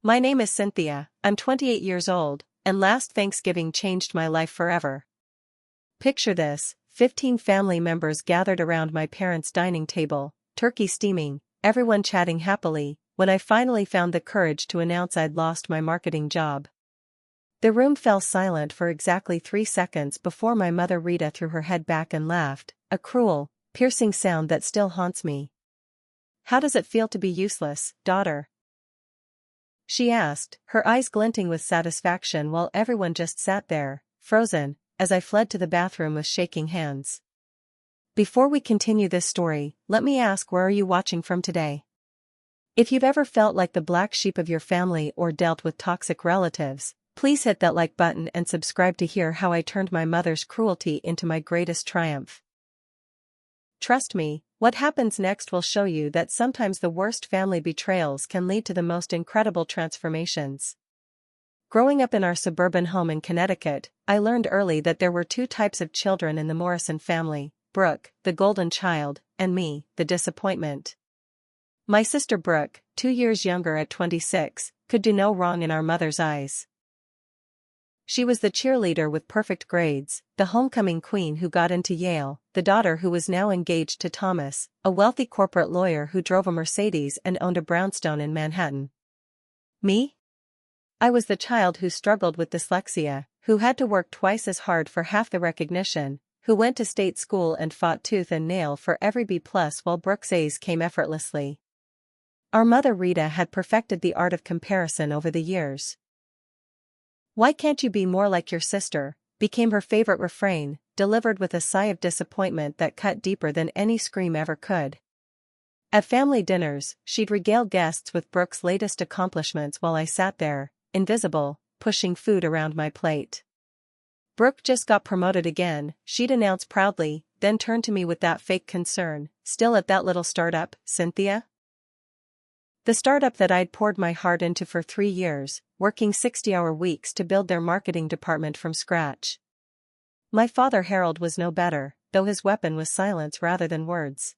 My name is Cynthia, I'm 28 years old, and last Thanksgiving changed my life forever. Picture this, 15 family members gathered around my parents' dining table, turkey steaming, everyone chatting happily, when I finally found the courage to announce I'd lost my marketing job. The room fell silent for exactly 3 seconds before my mother Rita threw her head back and laughed, a cruel, piercing sound that still haunts me. "How does it feel to be useless, daughter?" she asked, her eyes glinting with satisfaction while everyone just sat there, frozen, as I fled to the bathroom with shaking hands. Before we continue this story, let me ask, where are you watching from today? If you've ever felt like the black sheep of your family or dealt with toxic relatives, please hit that like button and subscribe to hear how I turned my mother's cruelty into my greatest triumph. Trust me, what happens next will show you that sometimes the worst family betrayals can lead to the most incredible transformations. Growing up in our suburban home in Connecticut, I learned early that there were 2 types of children in the Morrison family: Brooke, the golden child, and me, the disappointment. My sister Brooke, 2 years younger at 26, could do no wrong in our mother's eyes. She was the cheerleader with perfect grades, the homecoming queen who got into Yale, the daughter who was now engaged to Thomas, a wealthy corporate lawyer who drove a Mercedes and owned a brownstone in Manhattan. Me? I was the child who struggled with dyslexia, who had to work twice as hard for half the recognition, who went to state school and fought tooth and nail for every B+ while Brooke's A's came effortlessly. Our mother Rita had perfected the art of comparison over the years. "Why can't you be more like your sister?" became her favorite refrain, delivered with a sigh of disappointment that cut deeper than any scream ever could. At family dinners, she'd regale guests with Brooke's latest accomplishments while I sat there, invisible, pushing food around my plate. "Brooke just got promoted again," she'd announce proudly, then turn to me with that fake concern, "Still at that little startup, Cynthia?" The startup that I'd poured my heart into for 3 years, working 60-hour weeks to build their marketing department from scratch. My father Harold was no better, though his weapon was silence rather than words.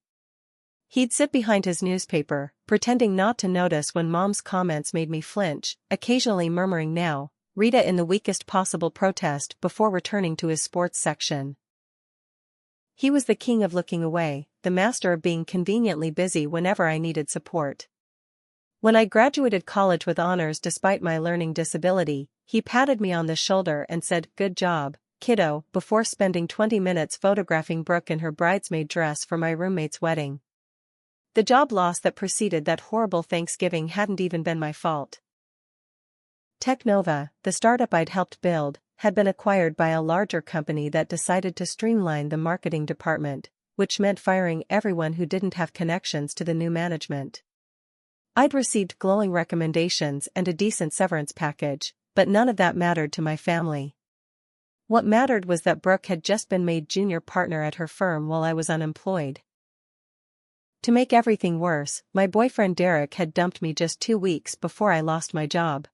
He'd sit behind his newspaper, pretending not to notice when Mom's comments made me flinch, occasionally murmuring "now, Rita" in the weakest possible protest before returning to his sports section. He was the king of looking away, the master of being conveniently busy whenever I needed support. When I graduated college with honors despite my learning disability, he patted me on the shoulder and said, "Good job, kiddo," before spending 20 minutes photographing Brooke in her bridesmaid dress for my roommate's wedding. The job loss that preceded that horrible Thanksgiving hadn't even been my fault. Technova, the startup I'd helped build, had been acquired by a larger company that decided to streamline the marketing department, which meant firing everyone who didn't have connections to the new management. I'd received glowing recommendations and a decent severance package, but none of that mattered to my family. What mattered was that Brooke had just been made junior partner at her firm while I was unemployed. To make everything worse, my boyfriend Derek had dumped me just 2 weeks before I lost my job.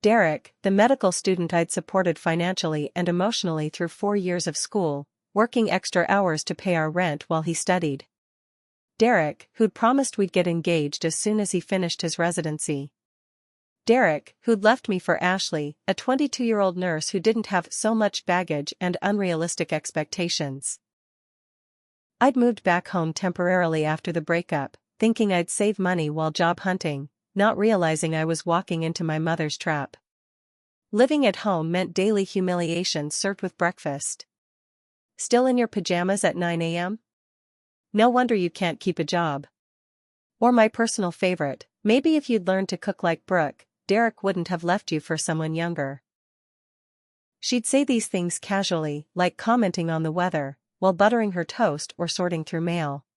Derek, the medical student I'd supported financially and emotionally through 4 years of school, working extra hours to pay our rent while he studied. Derek, who'd promised we'd get engaged as soon as he finished his residency. Derek, who'd left me for Ashley, a 22-year-old nurse who didn't have so much baggage and unrealistic expectations. I'd moved back home temporarily after the breakup, thinking I'd save money while job hunting, not realizing I was walking into my mother's trap. Living at home meant daily humiliation served with breakfast. "Still in your pajamas at 9 a.m.? No wonder you can't keep a job." Or my personal favorite, "Maybe if you'd learned to cook like Brooke, Derek wouldn't have left you for someone younger." She'd say these things casually, like commenting on the weather, while buttering her toast or sorting through mail.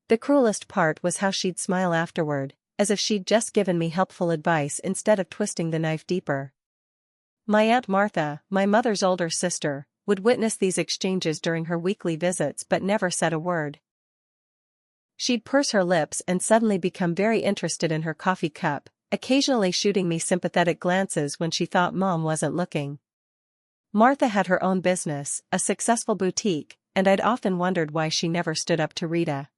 The cruelest part was how she'd smile afterward, as if she'd just given me helpful advice instead of twisting the knife deeper. My Aunt Martha, my mother's older sister, would witness these exchanges during her weekly visits but never said a word. She'd purse her lips and suddenly become very interested in her coffee cup, occasionally shooting me sympathetic glances when she thought Mom wasn't looking. Martha had her own business, a successful boutique, and I'd often wondered why she never stood up to Rita.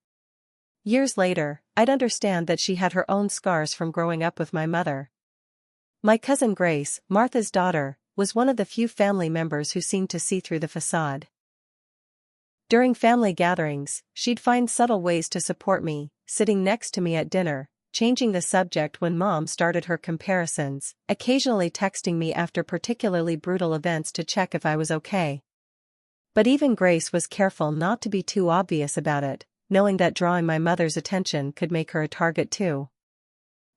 Years later, I'd understand that she had her own scars from growing up with my mother. My cousin Grace, Martha's daughter, was one of the few family members who seemed to see through the facade. During family gatherings, she'd find subtle ways to support me, sitting next to me at dinner, changing the subject when Mom started her comparisons, occasionally texting me after particularly brutal events to check if I was okay. But even Grace was careful not to be too obvious about it, knowing that drawing my mother's attention could make her a target too.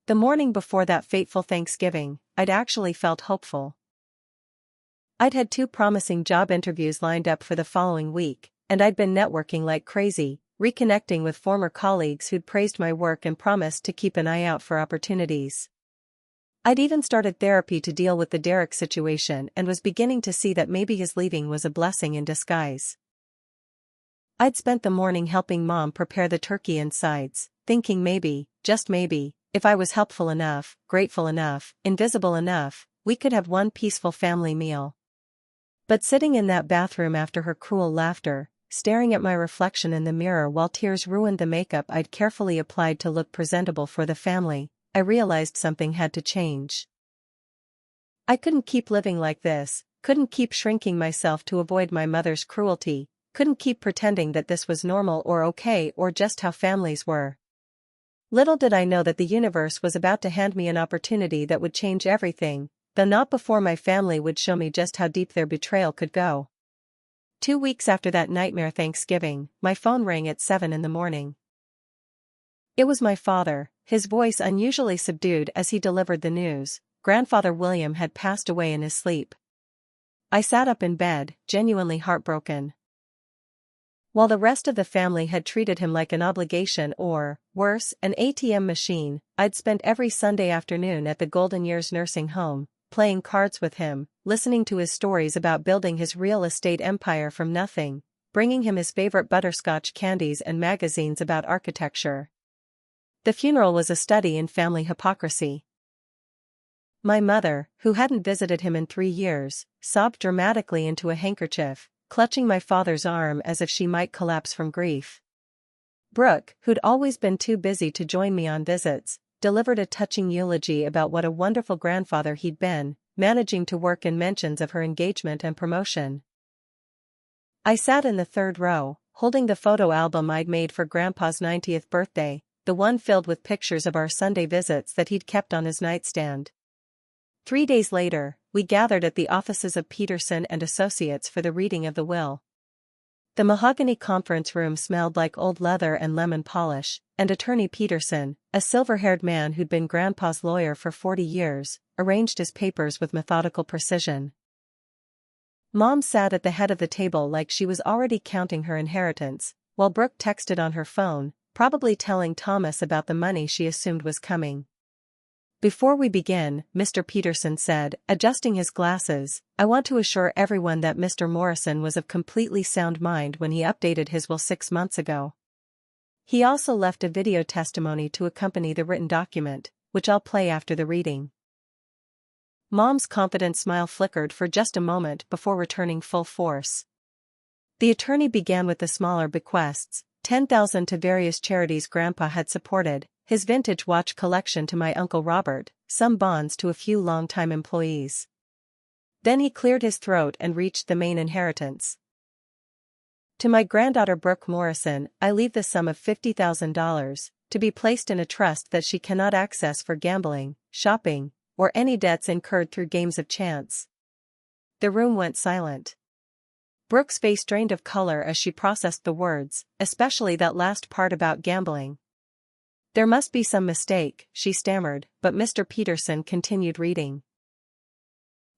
The morning before that fateful Thanksgiving, I'd actually felt hopeful. I'd had 2 promising job interviews lined up for the following week, and I'd been networking like crazy, reconnecting with former colleagues who'd praised my work and promised to keep an eye out for opportunities. I'd even started therapy to deal with the Derek situation and was beginning to see that maybe his leaving was a blessing in disguise. I'd spent the morning helping Mom prepare the turkey and sides, thinking maybe, just maybe, if I was helpful enough, grateful enough, invisible enough, we could have one peaceful family meal. But sitting in that bathroom after her cruel laughter, staring at my reflection in the mirror while tears ruined the makeup I'd carefully applied to look presentable for the family, I realized something had to change. I couldn't keep living like this, couldn't keep shrinking myself to avoid my mother's cruelty, couldn't keep pretending that this was normal or okay or just how families were. Little did I know that the universe was about to hand me an opportunity that would change everything, though not before my family would show me just how deep their betrayal could go. 2 weeks after that nightmare Thanksgiving, my phone rang at 7 in the morning. It was my father, his voice unusually subdued as he delivered the news. Grandfather William had passed away in his sleep. I sat up in bed, genuinely heartbroken. While the rest of the family had treated him like an obligation or, worse, an ATM machine, I'd spent every Sunday afternoon at the Golden Years nursing home, playing cards with him, listening to his stories about building his real estate empire from nothing, bringing him his favorite butterscotch candies and magazines about architecture. The funeral was a study in family hypocrisy. My mother, who hadn't visited him in 3 years, sobbed dramatically into a handkerchief, clutching my father's arm as if she might collapse from grief. Brooke, who'd always been too busy to join me on visits, delivered a touching eulogy about what a wonderful grandfather he'd been, managing to work in mentions of her engagement and promotion. I sat in the 3rd row, holding the photo album I'd made for Grandpa's 90th birthday, the one filled with pictures of our Sunday visits that he'd kept on his nightstand. 3 days later, we gathered at the offices of Peterson and Associates for the reading of the will. The mahogany conference room smelled like old leather and lemon polish, and Attorney Peterson, a silver-haired man who'd been Grandpa's lawyer for 40 years, arranged his papers with methodical precision. Mom sat at the head of the table like she was already counting her inheritance, while Brooke texted on her phone, probably telling Thomas about the money she assumed was coming. Before we begin, Mr. Peterson said, adjusting his glasses, I want to assure everyone that Mr. Morrison was of completely sound mind when he updated his will 6 months ago. He also left a video testimony to accompany the written document, which I'll play after the reading. Mom's confident smile flickered for just a moment before returning full force. The attorney began with the smaller bequests, $10,000 to various charities Grandpa had supported, his vintage watch collection to my Uncle Robert, some bonds to a few longtime employees. Then he cleared his throat and reached the main inheritance. To my granddaughter Brooke Morrison, I leave the sum of $50,000, to be placed in a trust that she cannot access for gambling, shopping, or any debts incurred through games of chance. The room went silent. Brooke's face drained of color as she processed the words, especially that last part about gambling. There must be some mistake, she stammered, but Mr. Peterson continued reading.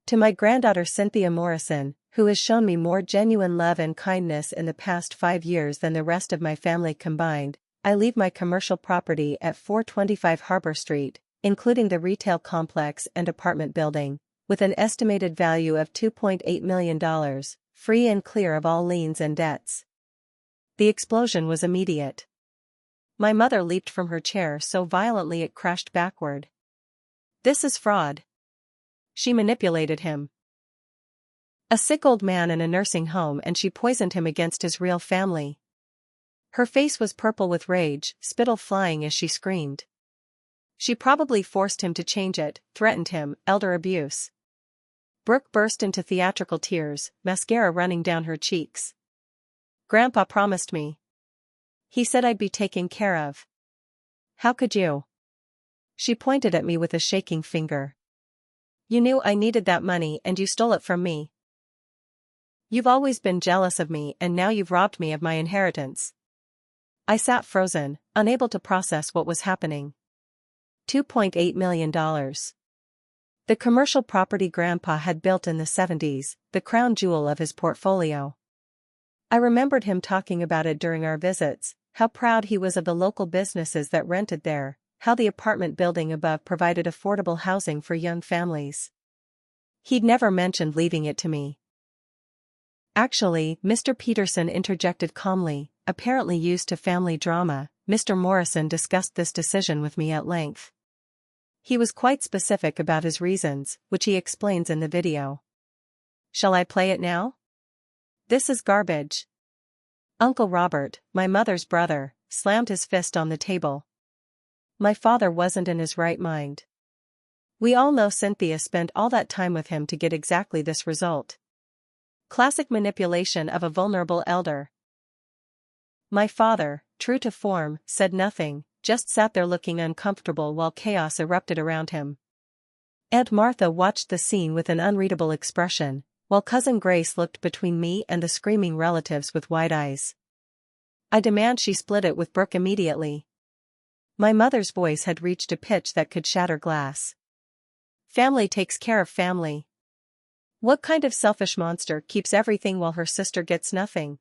To my granddaughter Cynthia Morrison, who has shown me more genuine love and kindness in the past 5 years than the rest of my family combined, I leave my commercial property at 425 Harbor Street, including the retail complex and apartment building, with an estimated value of $2.8 million, free and clear of all liens and debts. The explosion was immediate. My mother leaped from her chair so violently it crashed backward. This is fraud. She manipulated him. A sick old man in a nursing home, and she poisoned him against his real family. Her face was purple with rage, spittle flying as she screamed. She probably forced him to change it, threatened him, elder abuse. Brooke burst into theatrical tears, mascara running down her cheeks. Grandpa promised me. He said I'd be taken care of. How could you? She pointed at me with a shaking finger. You knew I needed that money and you stole it from me. You've always been jealous of me and now you've robbed me of my inheritance. I sat frozen, unable to process what was happening. $2.8 million. The commercial property Grandpa had built in the 70s, the crown jewel of his portfolio. I remembered him talking about it during our visits, how proud he was of the local businesses that rented there, how the apartment building above provided affordable housing for young families. He'd never mentioned leaving it to me. Actually, Mr. Peterson interjected calmly, apparently used to family drama. Mr. Morrison discussed this decision with me at length. He was quite specific about his reasons, which he explains in the video. Shall I play it now? This is garbage. Uncle Robert, my mother's brother, slammed his fist on the table. My father wasn't in his right mind. We all know Cynthia spent all that time with him to get exactly this result. Classic manipulation of a vulnerable elder. My father, true to form, said nothing, just sat there looking uncomfortable while chaos erupted around him. Aunt Martha watched the scene with an unreadable expression, while Cousin Grace looked between me and the screaming relatives with wide eyes. I demand she split it with Brooke immediately. My mother's voice had reached a pitch that could shatter glass. Family takes care of family. What kind of selfish monster keeps everything while her sister gets nothing?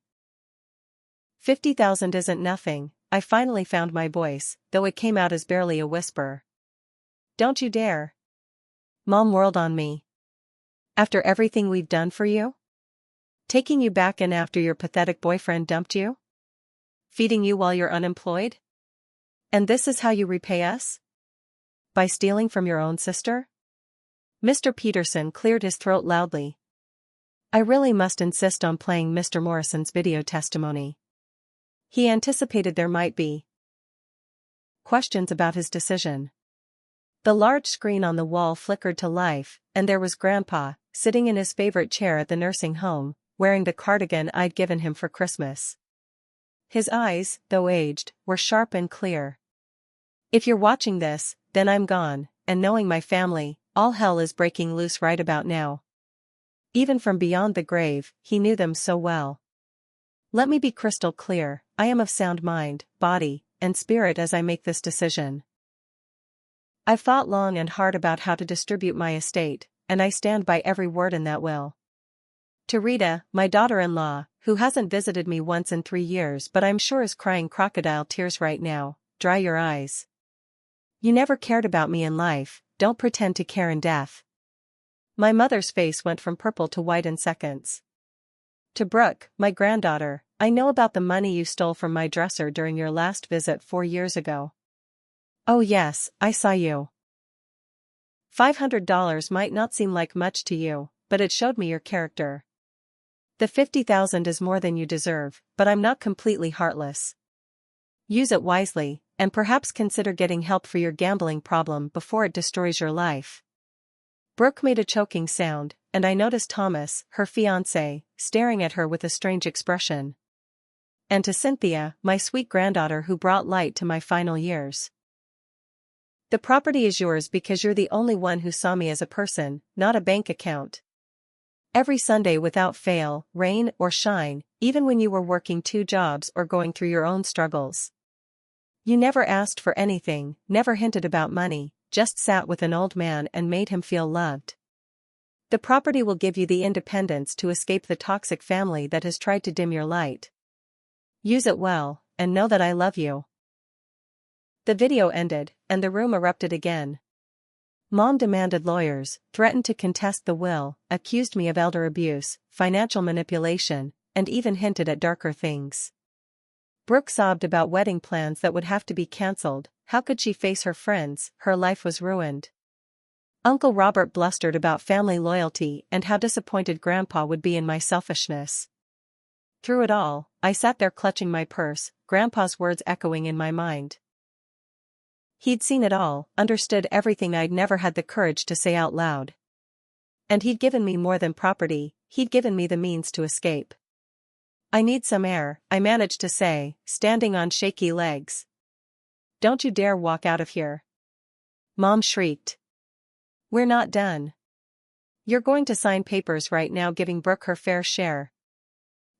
50,000 isn't nothing, I finally found my voice, though it came out as barely a whisper. Don't you dare. Mom whirled on me. After everything we've done for you? Taking you back in after your pathetic boyfriend dumped you? Feeding you while you're unemployed? And this is how you repay us? By stealing from your own sister? Mr. Peterson cleared his throat loudly. I really must insist on playing Mr. Morrison's video testimony. He anticipated there might be questions about his decision. The large screen on the wall flickered to life, and there was Grandpa, sitting in his favorite chair at the nursing home, wearing the cardigan I'd given him for Christmas. His eyes, though aged, were sharp and clear. If you're watching this, then I'm gone, and knowing my family, all hell is breaking loose right about now. Even from beyond the grave, he knew them so well. Let me be crystal clear, I am of sound mind, body, and spirit as I make this decision. I've thought long and hard about how to distribute my estate, and I stand by every word in that will. To Rita, my daughter-in-law, who hasn't visited me once in 3 years but I'm sure is crying crocodile tears right now, dry your eyes. You never cared about me in life, don't pretend to care in death. My mother's face went from purple to white in seconds. To Brooke, my granddaughter, I know about the money you stole from my dresser during your last visit 4 years ago. Oh yes, I saw you. $500 might not seem like much to you, but it showed me your character. The 50,000 is more than you deserve, but I'm not completely heartless. Use it wisely, and perhaps consider getting help for your gambling problem before it destroys your life. Brooke made a choking sound, and I noticed Thomas, her fiancé, staring at her with a strange expression. And to Cynthia, my sweet granddaughter who brought light to my final years. The property is yours because you're the only one who saw me as a person, not a bank account. Every Sunday without fail, rain or shine, even when you were working 2 jobs or going through your own struggles. You never asked for anything, never hinted about money, just sat with an old man and made him feel loved. The property will give you the independence to escape the toxic family that has tried to dim your light. Use it well, and know that I love you. The video ended, and the room erupted again. Mom demanded lawyers, threatened to contest the will, accused me of elder abuse, financial manipulation, and even hinted at darker things. Brooke sobbed about wedding plans that would have to be cancelled. How could she face her friends? Her life was ruined. Uncle Robert blustered about family loyalty and how disappointed Grandpa would be in my selfishness. Through it all, I sat there clutching my purse, Grandpa's words echoing in my mind. He'd seen it all, understood everything I'd never had the courage to say out loud. And he'd given me more than property, he'd given me the means to escape. "I need some air," I managed to say, standing on shaky legs. "Don't you dare walk out of here," Mom shrieked. "We're not done. You're going to sign papers right now giving Brooke her fair share."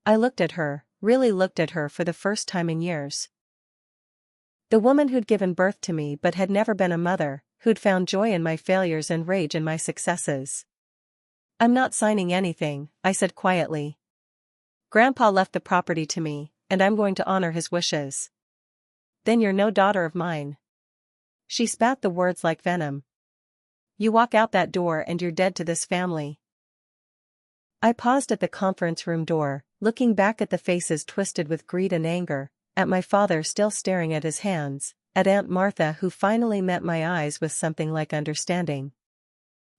I looked at her, really looked at her for the first time in years. The woman who'd given birth to me but had never been a mother, who'd found joy in my failures and rage in my successes. "I'm not signing anything," I said quietly. "Grandpa left the property to me, and I'm going to honor his wishes." "Then you're no daughter of mine." She spat the words like venom. "You walk out that door and you're dead to this family." I paused at the conference room door, looking back at the faces twisted with greed and anger, at my father still staring at his hands, at Aunt Martha who finally met my eyes with something like understanding.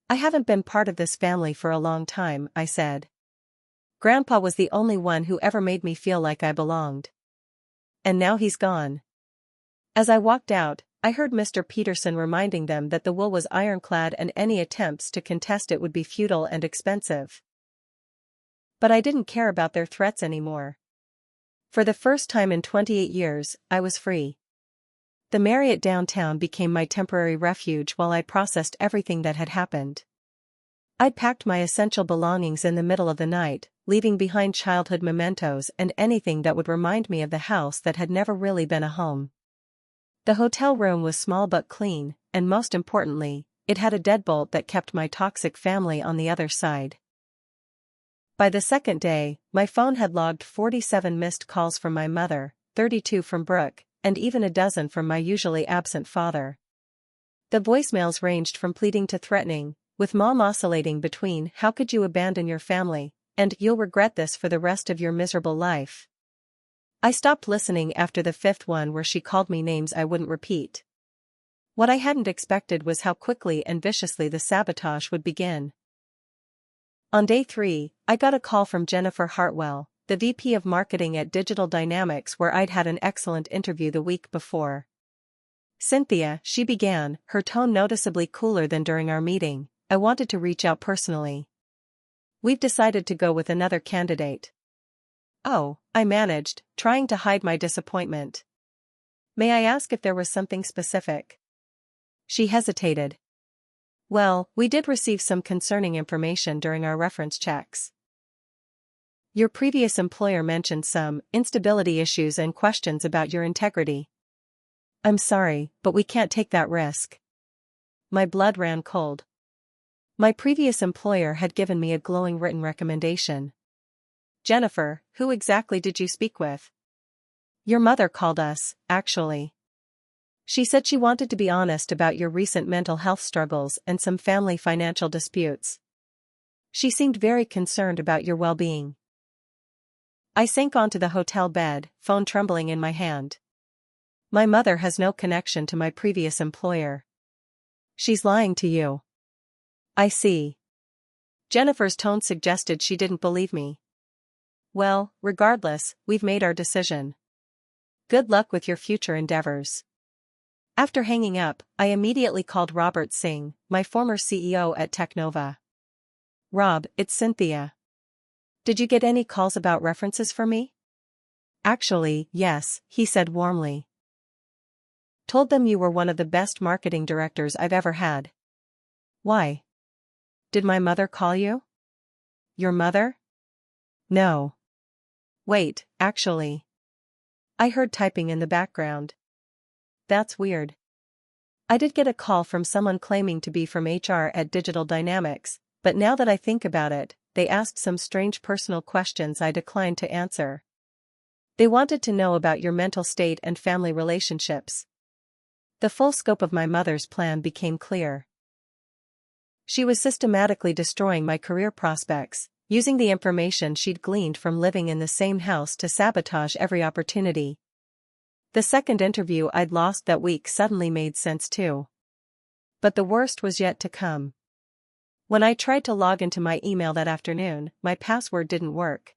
"I haven't been part of this family for a long time," I said. "Grandpa was the only one who ever made me feel like I belonged. And now he's gone." As I walked out, I heard Mr. Peterson reminding them that the will was ironclad and any attempts to contest it would be futile and expensive. But I didn't care about their threats anymore. For the first time in 28 years, I was free. The Marriott downtown became my temporary refuge while I processed everything that had happened. I'd packed my essential belongings in the middle of the night, leaving behind childhood mementos and anything that would remind me of the house that had never really been a home. The hotel room was small but clean, and most importantly, it had a deadbolt that kept my toxic family on the other side. By the second day, my phone had logged 47 missed calls from my mother, 32 from Brooke, and even a dozen from my usually absent father. The voicemails ranged from pleading to threatening, with Mom oscillating between "How could you abandon your family?" and "You'll regret this for the rest of your miserable life." I stopped listening after the fifth one where she called me names I wouldn't repeat. What I hadn't expected was how quickly and viciously the sabotage would begin. On day 3, I got a call from Jennifer Hartwell, the VP of Marketing at Digital Dynamics, where I'd had an excellent interview the week before. "Cynthia," she began, her tone noticeably cooler than during our meeting, "I wanted to reach out personally. We've decided to go with another candidate." "Oh," I managed, trying to hide my disappointment. "May I ask if there was something specific?" She hesitated. "Well, we did receive some concerning information during our reference checks. Your previous employer mentioned some instability issues and questions about your integrity." "I'm sorry, but we can't take that risk." My blood ran cold. My previous employer had given me a glowing written recommendation. "Jennifer, who exactly did you speak with?" "Your mother called us, actually. She said she wanted to be honest about your recent mental health struggles and some family financial disputes. She seemed very concerned about your well-being." I sank onto the hotel bed, phone trembling in my hand. My mother has no connection to my previous employer. She's lying to you. I see. Jennifer's tone suggested she didn't believe me. "Well, regardless, we've made our decision. Good luck with your future endeavors." After hanging up, I immediately called Robert Singh, my former CEO at Technova. "Rob, it's Cynthia. Did you get any calls about references for me?" "Actually, yes," he said warmly. "Told them you were one of the best marketing directors I've ever had." "Why? Did my mother call you?" "Your mother?" "No. Wait, actually. I heard typing in the background. That's weird. I did get a call from someone claiming to be from HR at Digital Dynamics, but now that I think about it, they asked some strange personal questions I declined to answer. They wanted to know about your mental state and family relationships." The full scope of my mother's plan became clear. She was systematically destroying my career prospects, using the information she'd gleaned from living in the same house to sabotage every opportunity. The second interview I'd lost that week suddenly made sense too. But the worst was yet to come. When I tried to log into my email that afternoon, my password didn't work.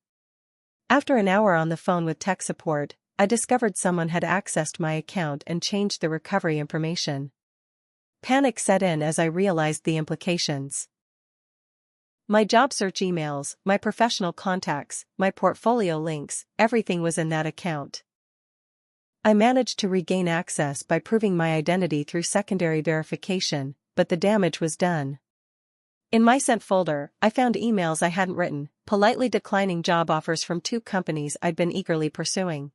After an hour on the phone with tech support, I discovered someone had accessed my account and changed the recovery information. Panic set in as I realized the implications. My job search emails, my professional contacts, my portfolio links, everything was in that account. I managed to regain access by proving my identity through secondary verification, but the damage was done. In my sent folder, I found emails I hadn't written, politely declining job offers from 2 companies I'd been eagerly pursuing.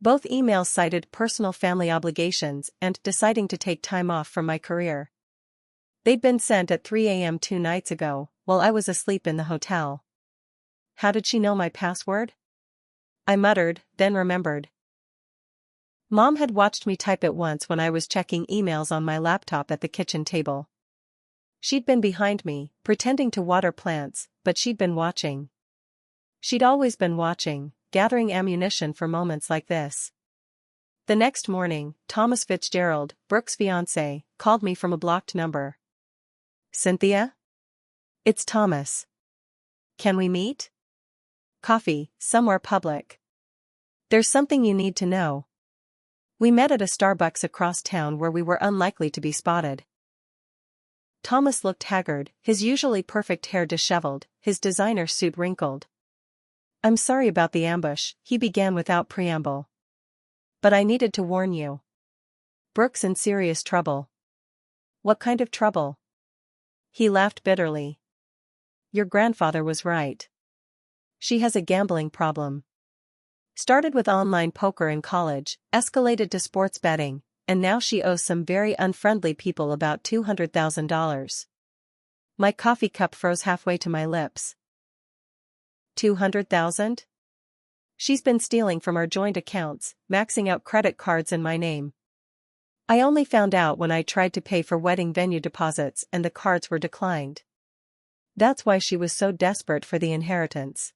Both emails cited personal family obligations and deciding to take time off from my career. They'd been sent at 3 a.m. 2 nights ago, while I was asleep in the hotel. How did she know my password? I muttered, then remembered. Mom had watched me type it once when I was checking emails on my laptop at the kitchen table. She'd been behind me, pretending to water plants, but she'd been watching. She'd always been watching, gathering ammunition for moments like this. The next morning, Thomas Fitzgerald, Brooke's fiancé, called me from a blocked number. Cynthia? It's Thomas. Can we meet? Coffee, somewhere public. There's something you need to know. We met at a Starbucks across town where we were unlikely to be spotted. Thomas looked haggard, his usually perfect hair disheveled, his designer suit wrinkled. I'm sorry about the ambush, he began without preamble. But I needed to warn you. Brooke's in serious trouble. What kind of trouble? He laughed bitterly. Your grandfather was right. She has a gambling problem. Started with online poker in college, escalated to sports betting, and now she owes some very unfriendly people about $200,000. My coffee cup froze halfway to my lips. 200,000? She's been stealing from our joint accounts, maxing out credit cards in my name. I only found out when I tried to pay for wedding venue deposits and the cards were declined. That's why she was so desperate for the inheritance.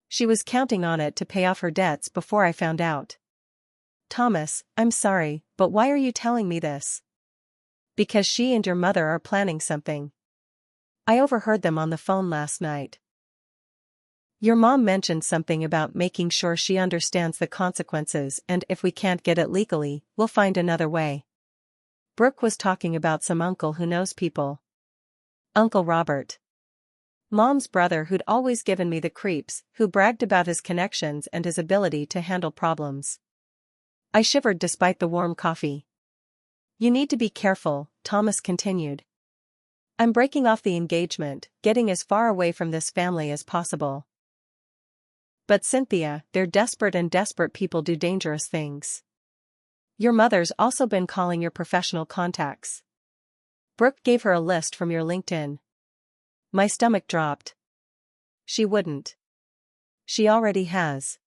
She was counting on it to pay off her debts before I found out. Thomas, I'm sorry, but why are you telling me this? Because she and your mother are planning something. I overheard them on the phone last night. Your mom mentioned something about making sure she understands the consequences, and if we can't get it legally, we'll find another way. Brooke was talking about some uncle who knows people. Uncle Robert. Mom's brother who'd always given me the creeps, who bragged about his connections and his ability to handle problems. I shivered despite the warm coffee. You need to be careful, Thomas continued. I'm breaking off the engagement, getting as far away from this family as possible. But Cynthia, they're desperate and desperate people do dangerous things. Your mother's also been calling your professional contacts. Brooke gave her a list from your LinkedIn. My stomach dropped. She wouldn't. She already has.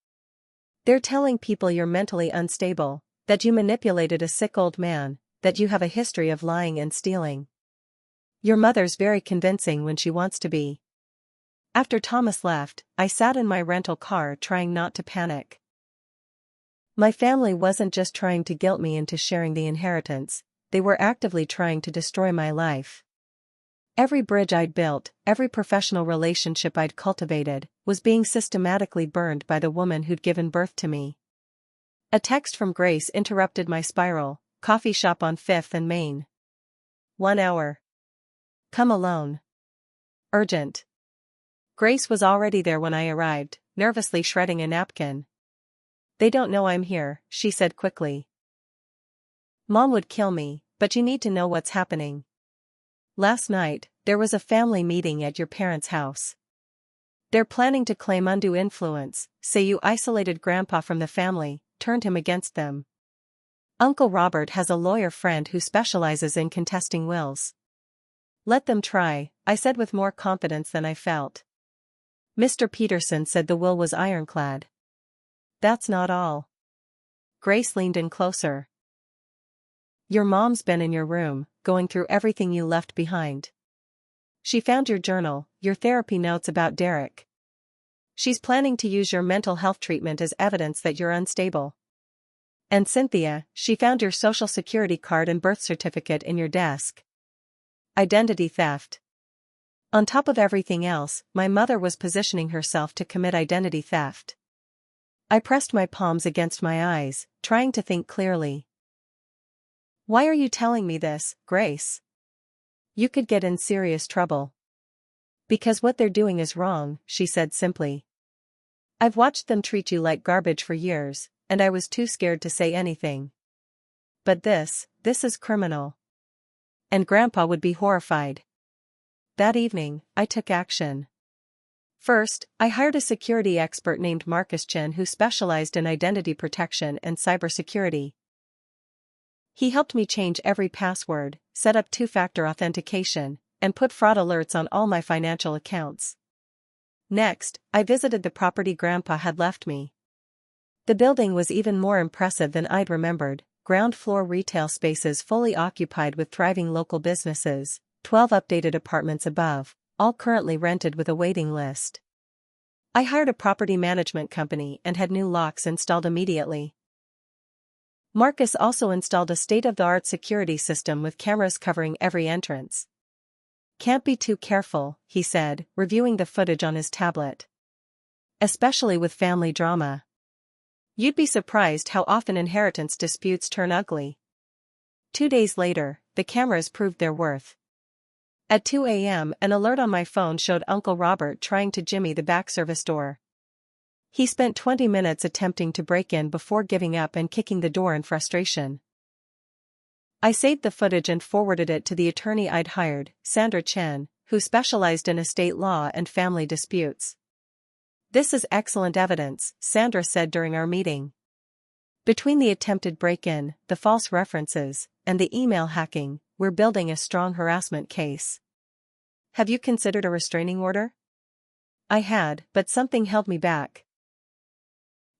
They're telling people you're mentally unstable, that you manipulated a sick old man, that you have a history of lying and stealing. Your mother's very convincing when she wants to be. After Thomas left, I sat in my rental car trying not to panic. My family wasn't just trying to guilt me into sharing the inheritance, they were actively trying to destroy my life. Every bridge I'd built, every professional relationship I'd cultivated, was being systematically burned by the woman who'd given birth to me. A text from Grace interrupted my spiral. Coffee shop on 5th and Main. 1 hour. Come alone. Urgent. Grace was already there when I arrived, nervously shredding a napkin. They don't know I'm here, she said quickly. Mom would kill me, but you need to know what's happening. Last night, there was a family meeting at your parents' house. They're planning to claim undue influence, say you isolated Grandpa from the family, turned him against them. Uncle Robert has a lawyer friend who specializes in contesting wills. Let them try, I said with more confidence than I felt. Mr. Peterson said the will was ironclad. That's not all. Grace leaned in closer. Your mom's been in your room, going through everything you left behind. She found your journal, your therapy notes about Derek. She's planning to use your mental health treatment as evidence that you're unstable. And Cynthia, she found your social security card and birth certificate in your desk. Identity theft. On top of everything else, my mother was positioning herself to commit identity theft. I pressed my palms against my eyes, trying to think clearly. Why are you telling me this, Grace? You could get in serious trouble. Because what they're doing is wrong, she said simply. I've watched them treat you like garbage for years, and I was too scared to say anything. But this is criminal. And Grandpa would be horrified. That evening, I took action. First, I hired a security expert named Marcus Chen who specialized in identity protection and cybersecurity. He helped me change every password, set up two-factor authentication, and put fraud alerts on all my financial accounts. Next, I visited the property Grandpa had left me. The building was even more impressive than I'd remembered, ground-floor retail spaces fully occupied with thriving local businesses, 12 updated apartments above, all currently rented with a waiting list. I hired a property management company and had new locks installed immediately. Marcus also installed a state-of-the-art security system with cameras covering every entrance. Can't be too careful, he said, reviewing the footage on his tablet. Especially with family drama. You'd be surprised how often inheritance disputes turn ugly. 2 days later, the cameras proved their worth. At 2 a.m., an alert on my phone showed Uncle Robert trying to jimmy the back service door. He spent 20 minutes attempting to break in before giving up and kicking the door in frustration. I saved the footage and forwarded it to the attorney I'd hired, Sandra Chen, who specialized in estate law and family disputes. This is excellent evidence, Sandra said during our meeting. Between the attempted break-in, the false references, and the email hacking, we're building a strong harassment case. Have you considered a restraining order? I had, but something held me back.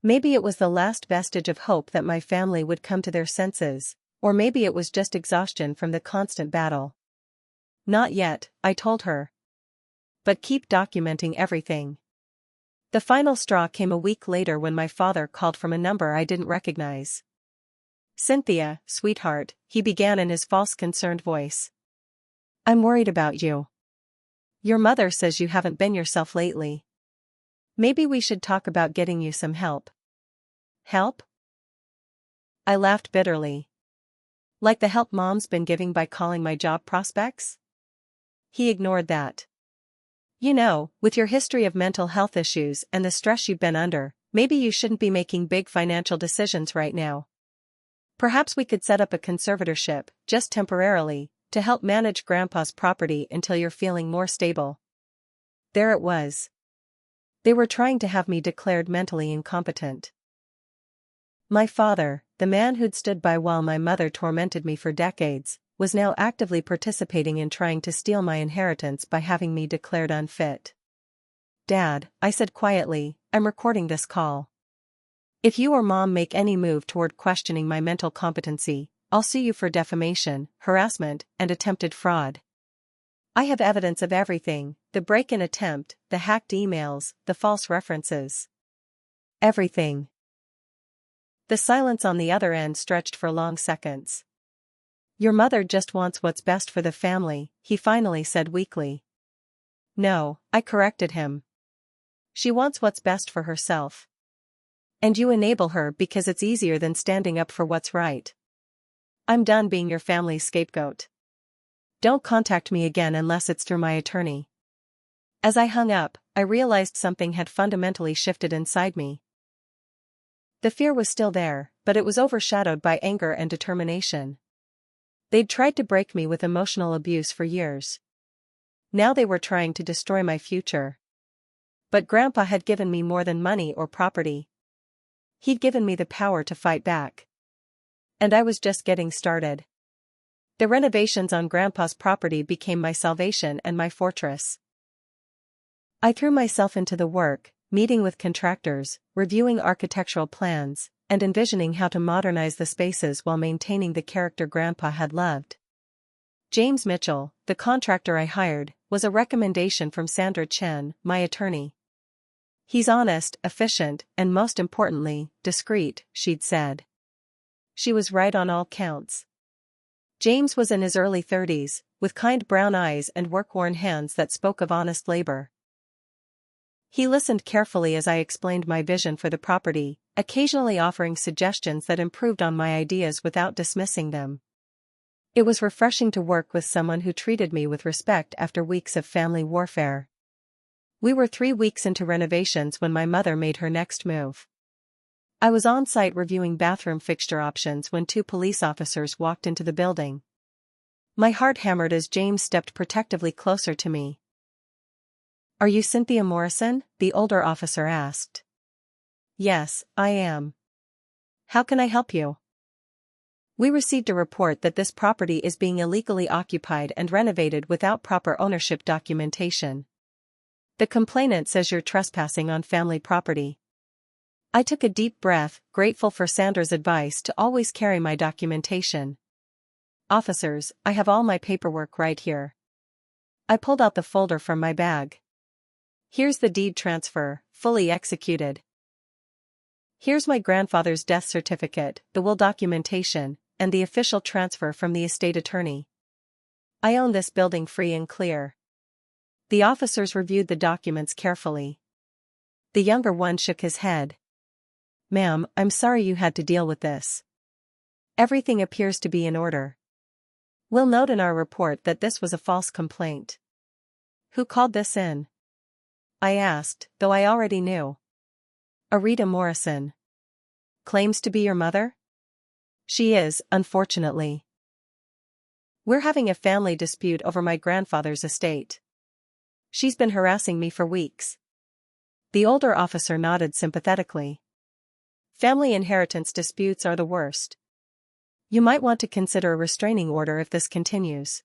Maybe it was the last vestige of hope that my family would come to their senses, or maybe it was just exhaustion from the constant battle. Not yet, I told her. But keep documenting everything. The final straw came a week later when my father called from a number I didn't recognize. Cynthia, sweetheart, he began in his false concerned voice. I'm worried about you. Your mother says you haven't been yourself lately. Maybe we should talk about getting you some help. Help? I laughed bitterly. Like the help Mom's been giving by calling my job prospects? He ignored that. You know, with your history of mental health issues and the stress you've been under, maybe you shouldn't be making big financial decisions right now. Perhaps we could set up a conservatorship, just temporarily, to help manage Grandpa's property until you're feeling more stable. There it was. They were trying to have me declared mentally incompetent. My father, the man who'd stood by while my mother tormented me for decades, was now actively participating in trying to steal my inheritance by having me declared unfit. Dad, I said quietly, I'm recording this call. If you or Mom make any move toward questioning my mental competency, I'll sue you for defamation, harassment, and attempted fraud. I have evidence of everything, the break-in attempt, the hacked emails, the false references. Everything. The silence on the other end stretched for long seconds. Your mother just wants what's best for the family, he finally said weakly. No, I corrected him. She wants what's best for herself. And you enable her because it's easier than standing up for what's right. I'm done being your family's scapegoat. Don't contact me again unless it's through my attorney. As I hung up, I realized something had fundamentally shifted inside me. The fear was still there, but it was overshadowed by anger and determination. They'd tried to break me with emotional abuse for years. Now they were trying to destroy my future. But Grandpa had given me more than money or property. He'd given me the power to fight back. And I was just getting started. The renovations on Grandpa's property became my salvation and my fortress. I threw myself into the work, meeting with contractors, reviewing architectural plans, and envisioning how to modernize the spaces while maintaining the character Grandpa had loved. James Mitchell, the contractor I hired, was a recommendation from Sandra Chen, my attorney. He's honest, efficient, and most importantly, discreet, she'd said. She was right on all counts. James was in his early 30s, with kind brown eyes and work-worn hands that spoke of honest labor. He listened carefully as I explained my vision for the property, occasionally offering suggestions that improved on my ideas without dismissing them. It was refreshing to work with someone who treated me with respect after weeks of family warfare. We were 3 weeks into renovations when my mother made her next move. I was on site reviewing bathroom fixture options when 2 police officers walked into the building. My heart hammered as James stepped protectively closer to me. "Are you Cynthia Morrison?" the older officer asked. "Yes, I am. How can I help you?" "We received a report that this property is being illegally occupied and renovated without proper ownership documentation. The complainant says you're trespassing on family property." I took a deep breath, grateful for Sandra's advice to always carry my documentation. "Officers, I have all my paperwork right here." I pulled out the folder from my bag. "Here's the deed transfer, fully executed. Here's my grandfather's death certificate, the will documentation, and the official transfer from the estate attorney. I own this building free and clear." The officers reviewed the documents carefully. The younger one shook his head. "Ma'am, I'm sorry you had to deal with this. Everything appears to be in order. We'll note in our report that this was a false complaint." "Who called this in?" I asked, though I already knew. "Arita Morrison." "Claims to be your mother?" "She is, unfortunately. We're having a family dispute over my grandfather's estate. She's been harassing me for weeks." The older officer nodded sympathetically. "Family inheritance disputes are the worst. You might want to consider a restraining order if this continues.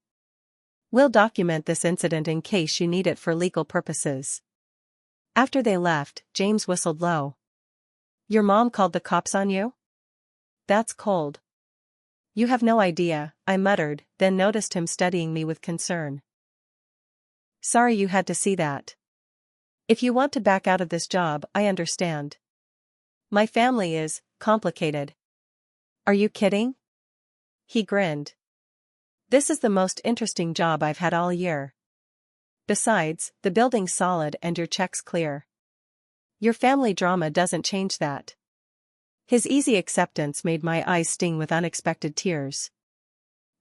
We'll document this incident in case you need it for legal purposes." After they left, James whistled low. "Your mom called the cops on you? That's cold." "You have no idea," I muttered, then noticed him studying me with concern. "Sorry you had to see that. If you want to back out of this job, I understand. My family is complicated." "Are you kidding?" He grinned. "This is the most interesting job I've had all year. Besides, the building's solid and your check's clear. Your family drama doesn't change that." His easy acceptance made my eyes sting with unexpected tears.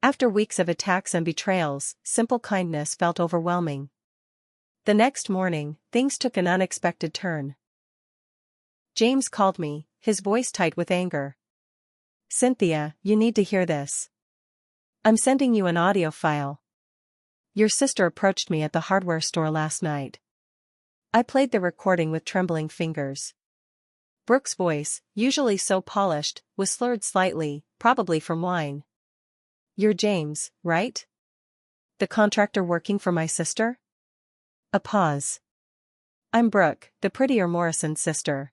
After weeks of attacks and betrayals, simple kindness felt overwhelming. The next morning, things took an unexpected turn. James called me, his voice tight with anger. "Cynthia, you need to hear this. I'm sending you an audio file. Your sister approached me at the hardware store last night." I played the recording with trembling fingers. Brooke's voice, usually so polished, was slurred slightly, probably from wine. "You're James, right? The contractor working for my sister?" A pause. "I'm Brooke, the prettier Morrison's sister.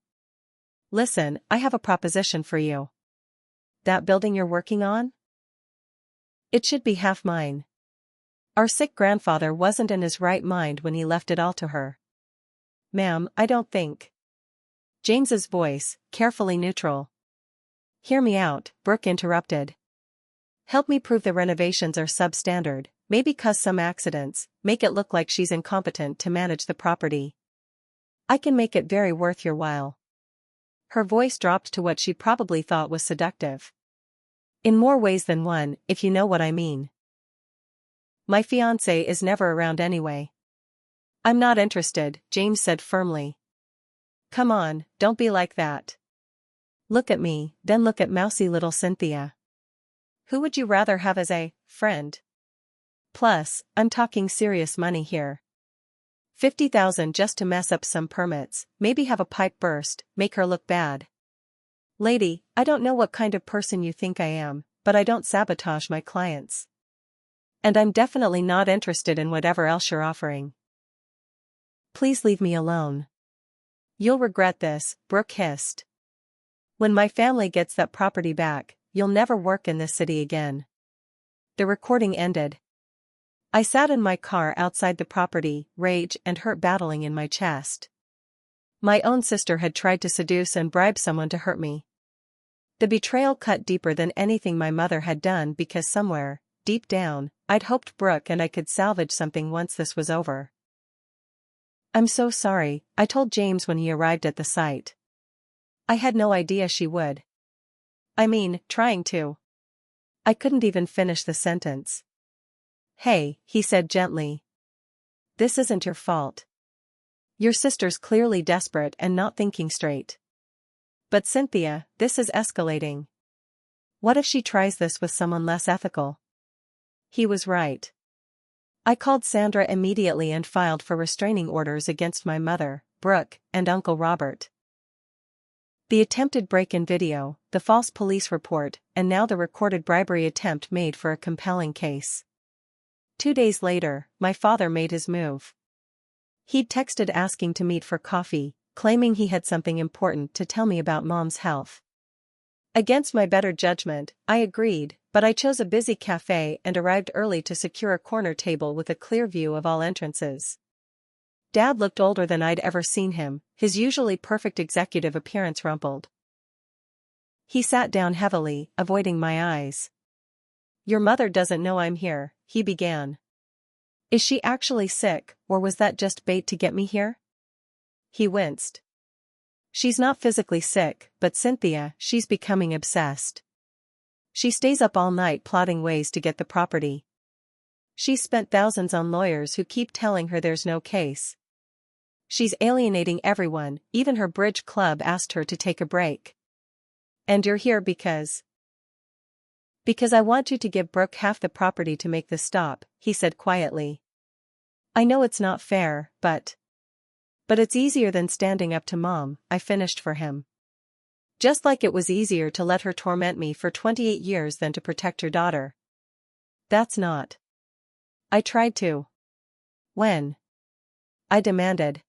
Listen, I have a proposition for you. That building you're working on? It should be half mine. Our sick grandfather wasn't in his right mind when he left it all to her." "Ma'am, I don't think." James's voice, carefully neutral. "Hear me out," Brooke interrupted. "Help me prove the renovations are substandard, maybe cause some accidents, make it look like she's incompetent to manage the property. I can make it very worth your while." Her voice dropped to what she probably thought was seductive. "In more ways than one, if you know what I mean. My fiancé is never around anyway." "I'm not interested," James said firmly. "Come on, don't be like that. Look at me, then look at mousy little Cynthia. Who would you rather have as a friend? Plus, I'm talking serious money here. 50,000 just to mess up some permits, maybe have a pipe burst, make her look bad. Lady, I don't know what kind of person you think I am, but I don't sabotage my clients. And I'm definitely not interested in whatever else you're offering. Please leave me alone." "You'll regret this," Brooke hissed. "When my family gets that property back, you'll never work in this city again." The recording ended. I sat in my car outside the property, rage and hurt battling in my chest. My own sister had tried to seduce and bribe someone to hurt me. The betrayal cut deeper than anything my mother had done because somewhere, deep down, I'd hoped Brooke and I could salvage something once this was over. "I'm so sorry," I told James when he arrived at the site. I had no idea she would. I mean, trying to. I couldn't even finish the sentence. Hey, he said gently. This isn't your fault. Your sister's clearly desperate and not thinking straight. But Cynthia, this is escalating. What if she tries this with someone less ethical? He was right. I called Sandra immediately and filed for restraining orders against my mother, Brooke, and Uncle Robert. The attempted break-in video, the false police report, and now the recorded bribery attempt made for a compelling case. 2 days later, my father made his move. He'd texted asking to meet for coffee, claiming he had something important to tell me about Mom's health. Against my better judgment, I agreed, but I chose a busy cafe and arrived early to secure a corner table with a clear view of all entrances. Dad looked older than I'd ever seen him, his usually perfect executive appearance rumpled. He sat down heavily, avoiding my eyes. Your mother doesn't know I'm here, he began. Is she actually sick, or was that just bait to get me here? He winced. She's not physically sick, but Cynthia, she's becoming obsessed. She stays up all night plotting ways to get the property. She's spent thousands on lawyers who keep telling her there's no case. She's alienating everyone, even her bridge club asked her to take a break. And you're here because I want you to give Brooke half the property to make this stop, he said quietly. I know it's not fair, but it's easier than standing up to Mom, I finished for him. Just like it was easier to let her torment me for 28 years than to protect your daughter. That's not. I tried to. When? I demanded.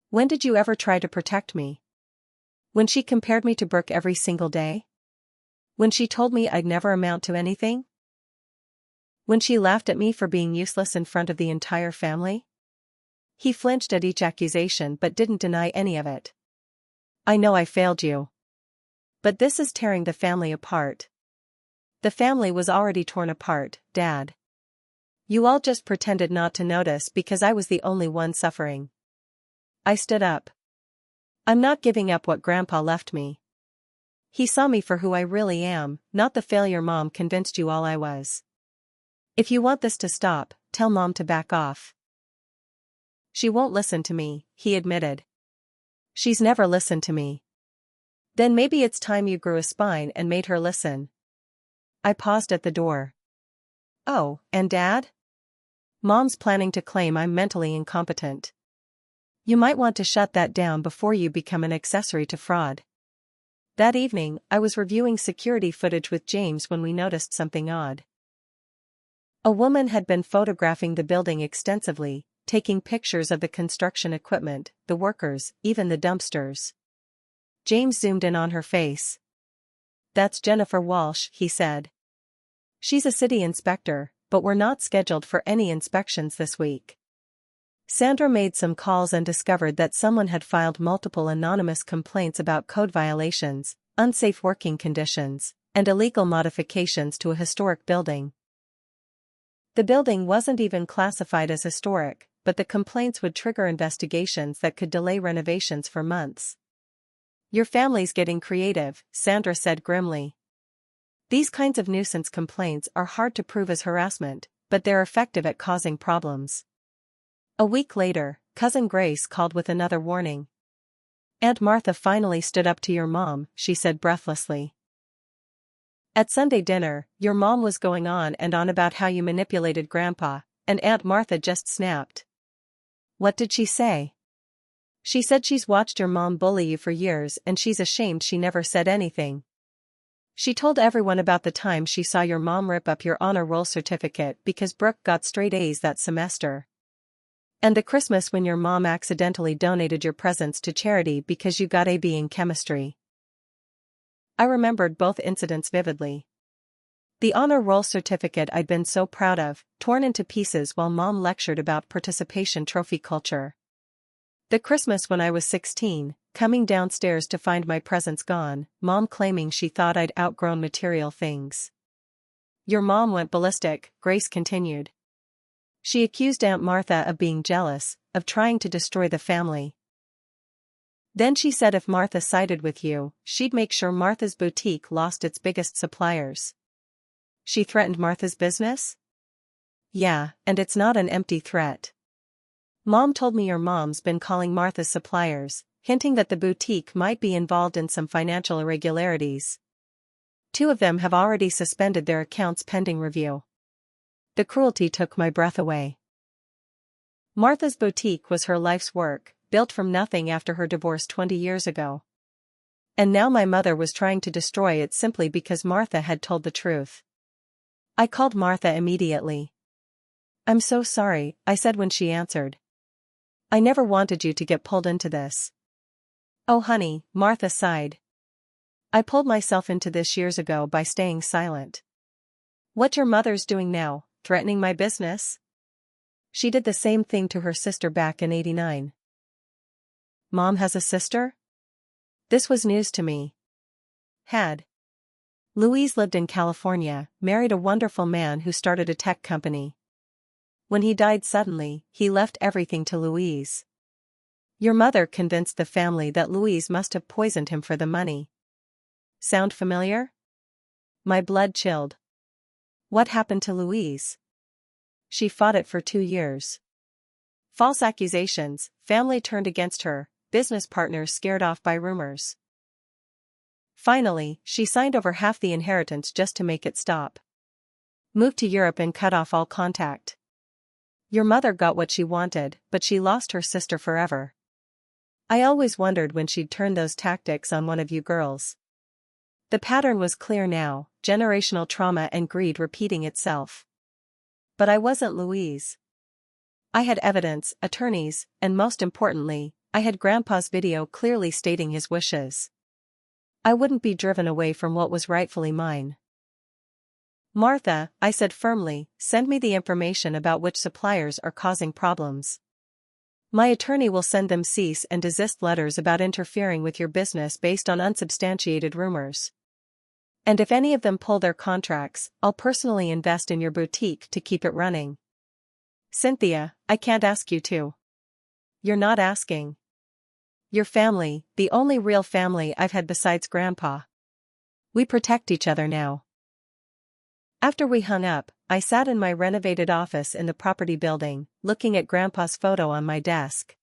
When did you ever try to protect me? When she compared me to Brooke every single day? When she told me I'd never amount to anything? When she laughed at me for being useless in front of the entire family? He flinched at each accusation but didn't deny any of it. I know I failed you. But this is tearing the family apart. The family was already torn apart, Dad. You all just pretended not to notice because I was the only one suffering. I stood up. I'm not giving up what Grandpa left me. He saw me for who I really am, not the failure Mom convinced you all I was. If you want this to stop, tell Mom to back off. She won't listen to me, he admitted. She's never listened to me. Then maybe it's time you grew a spine and made her listen. I paused at the door. Oh, and Dad? Mom's planning to claim I'm mentally incompetent. You might want to shut that down before you become an accessory to fraud. That evening, I was reviewing security footage with James when we noticed something odd. A woman had been photographing the building extensively, taking pictures of the construction equipment, the workers, even the dumpsters. James zoomed in on her face. That's Jennifer Walsh, he said. She's a city inspector, but we're not scheduled for any inspections this week. Sandra made some calls and discovered that someone had filed multiple anonymous complaints about code violations, unsafe working conditions, and illegal modifications to a historic building. The building wasn't even classified as historic, but the complaints would trigger investigations that could delay renovations for months. Your family's getting creative, Sandra said grimly. These kinds of nuisance complaints are hard to prove as harassment, but they're effective at causing problems. A week later, Cousin Grace called with another warning. Aunt Martha finally stood up to your mom, she said breathlessly. At Sunday dinner, your mom was going on and on about how you manipulated Grandpa, and Aunt Martha just snapped. What did she say? She said she's watched your mom bully you for years and she's ashamed she never said anything. She told everyone about the time she saw your mom rip up your honor roll certificate because Brooke got straight A's that semester. And the Christmas when your mom accidentally donated your presents to charity because you got a B in chemistry. I remembered both incidents vividly. The honor roll certificate I'd been so proud of, torn into pieces while Mom lectured about participation trophy culture. The Christmas when I was 16, coming downstairs to find my presents gone, Mom claiming she thought I'd outgrown material things. Your mom went ballistic, Grace continued. She accused Aunt Martha of being jealous, of trying to destroy the family. Then she said if Martha sided with you, she'd make sure Martha's boutique lost its biggest suppliers. She threatened Martha's business? Yeah, and it's not an empty threat. Mom told me your mom's been calling Martha's suppliers, hinting that the boutique might be involved in some financial irregularities. 2 of them have already suspended their accounts pending review. The cruelty took my breath away. Martha's boutique was her life's work, built from nothing after her divorce 20 years ago. And now my mother was trying to destroy it simply because Martha had told the truth. I called Martha immediately. "I'm so sorry," I said when she answered. "I never wanted you to get pulled into this." "Oh honey," Martha sighed. "I pulled myself into this years ago by staying silent." "What your mother's doing now, threatening my business?" "She did the same thing to her sister back in '89. Mom has a sister? This was news to me. Had. Louise lived in California, married a wonderful man who started a tech company. When he died suddenly, he left everything to Louise. Your mother convinced the family that Louise must have poisoned him for the money. Sound familiar? My blood chilled. What happened to Louise? She fought it for 2 years. False accusations, family turned against her, business partners scared off by rumors. Finally, she signed over half the inheritance just to make it stop. Moved to Europe and cut off all contact. Your mother got what she wanted, but she lost her sister forever. I always wondered when she'd turn those tactics on one of you girls. The pattern was clear now, generational trauma and greed repeating itself. But I wasn't Louise. I had evidence, attorneys, and most importantly, I had Grandpa's video clearly stating his wishes. I wouldn't be driven away from what was rightfully mine. Martha, I said firmly, send me the information about which suppliers are causing problems. My attorney will send them cease and desist letters about interfering with your business based on unsubstantiated rumors. And if any of them pull their contracts, I'll personally invest in your boutique to keep it running. Cynthia, I can't ask you to. You're not asking. Your family, the only real family I've had besides Grandpa. We protect each other now. After we hung up, I sat in my renovated office in the property building, looking at Grandpa's photo on my desk.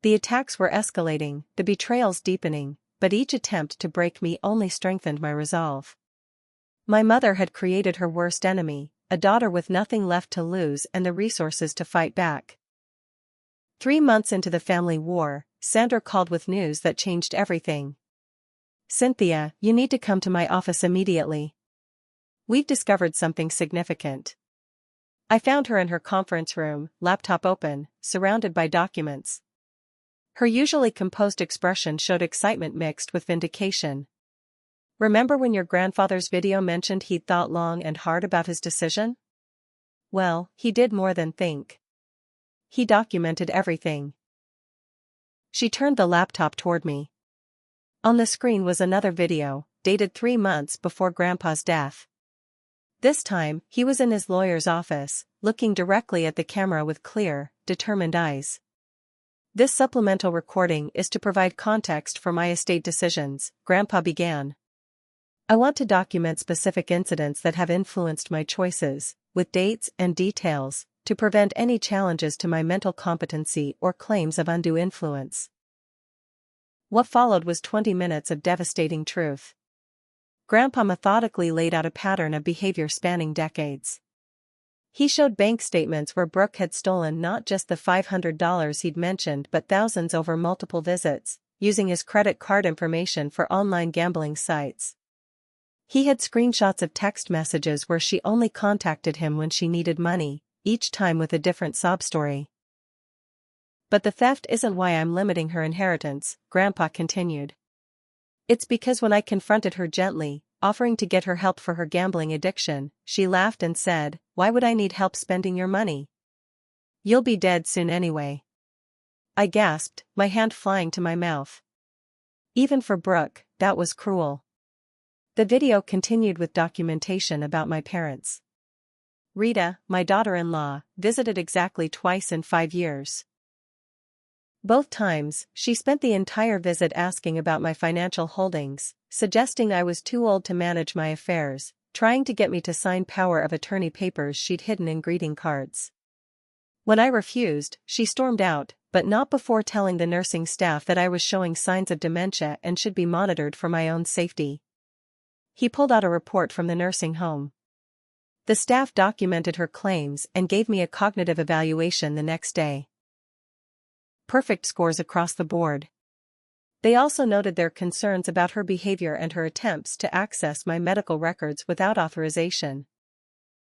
The attacks were escalating, the betrayals deepening, but each attempt to break me only strengthened my resolve. My mother had created her worst enemy, a daughter with nothing left to lose and the resources to fight back. 3 months into the family war, Sandra called with news that changed everything. Cynthia, you need to come to my office immediately. We've discovered something significant. I found her in her conference room, laptop open, surrounded by documents. Her usually composed expression showed excitement mixed with vindication. Remember when your grandfather's video mentioned he'd thought long and hard about his decision? Well, he did more than think. He documented everything. She turned the laptop toward me. On the screen was another video, dated 3 months before Grandpa's death. This time, he was in his lawyer's office, looking directly at the camera with clear, determined eyes. This supplemental recording is to provide context for my estate decisions, Grandpa began. I want to document specific incidents that have influenced my choices, with dates and details, to prevent any challenges to my mental competency or claims of undue influence. What followed was 20 minutes of devastating truth. Grandpa methodically laid out a pattern of behavior spanning decades. He showed bank statements where Brooke had stolen not just the $500 he'd mentioned but thousands over multiple visits, using his credit card information for online gambling sites. He had screenshots of text messages where she only contacted him when she needed money, each time with a different sob story. But the theft isn't why I'm limiting her inheritance, Grandpa continued. It's because when I confronted her gently, offering to get her help for her gambling addiction, she laughed and said, "Why would I need help spending your money? You'll be dead soon anyway." I gasped, my hand flying to my mouth. Even for Brooke, that was cruel. The video continued with documentation about my parents. Rita, my daughter-in-law, visited exactly twice in 5 years. Both times, she spent the entire visit asking about my financial holdings, suggesting I was too old to manage my affairs, trying to get me to sign power of attorney papers she'd hidden in greeting cards. When I refused, she stormed out, but not before telling the nursing staff that I was showing signs of dementia and should be monitored for my own safety. He pulled out a report from the nursing home. The staff documented her claims and gave me a cognitive evaluation the next day. Perfect scores across the board. They also noted their concerns about her behavior and her attempts to access my medical records without authorization.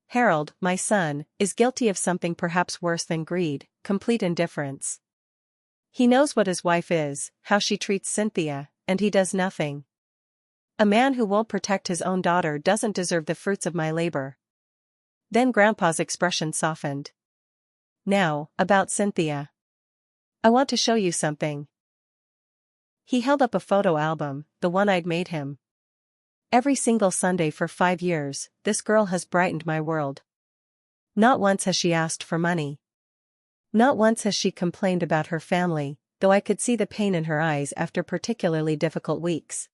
Harold, my son, is guilty of something perhaps worse than greed, complete indifference. He knows what his wife is, how she treats Cynthia, and he does nothing. A man who won't protect his own daughter doesn't deserve the fruits of my labor. Then Grandpa's expression softened. Now, about Cynthia. I want to show you something. He held up a photo album, the one I'd made him. Every single Sunday for 5 years, this girl has brightened my world. Not once has she asked for money. Not once has she complained about her family, though I could see the pain in her eyes after particularly difficult weeks.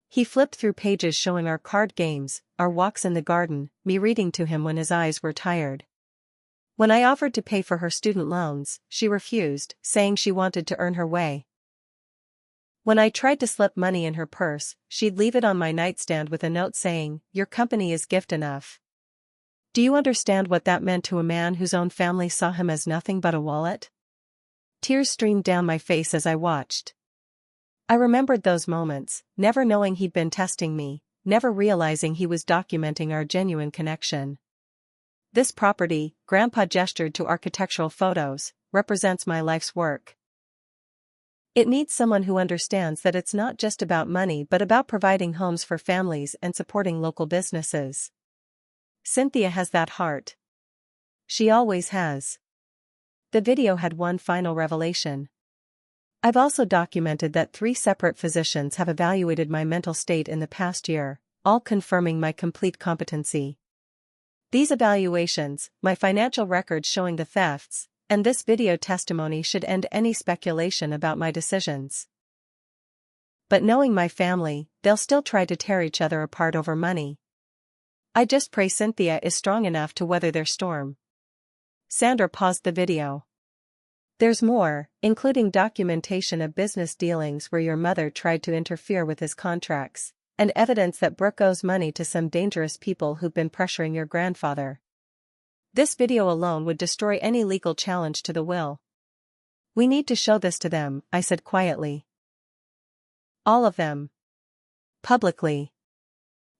He flipped through pages showing our card games, our walks in the garden, me reading to him when his eyes were tired. When I offered to pay for her student loans, she refused, saying she wanted to earn her way. When I tried to slip money in her purse, she'd leave it on my nightstand with a note saying, "Your company is gift enough." Do you understand what that meant to a man whose own family saw him as nothing but a wallet? Tears streamed down my face as I watched. I remembered those moments, never knowing he'd been testing me, never realizing he was documenting our genuine connection. This property, Grandpa gestured to architectural photos, represents my life's work. It needs someone who understands that it's not just about money but about providing homes for families and supporting local businesses. Cynthia has that heart. She always has. The video had one final revelation. I've also documented that 3 separate physicians have evaluated my mental state in the past year, all confirming my complete competency. These evaluations, my financial records showing the thefts, and this video testimony should end any speculation about my decisions. But knowing my family, they'll still try to tear each other apart over money. I just pray Cynthia is strong enough to weather their storm. Sandra paused the video. There's more, including documentation of business dealings where your mother tried to interfere with his contracts, and evidence that Brooke owes money to some dangerous people who've been pressuring your grandfather. This video alone would destroy any legal challenge to the will. We need to show this to them, I said quietly. All of them. Publicly.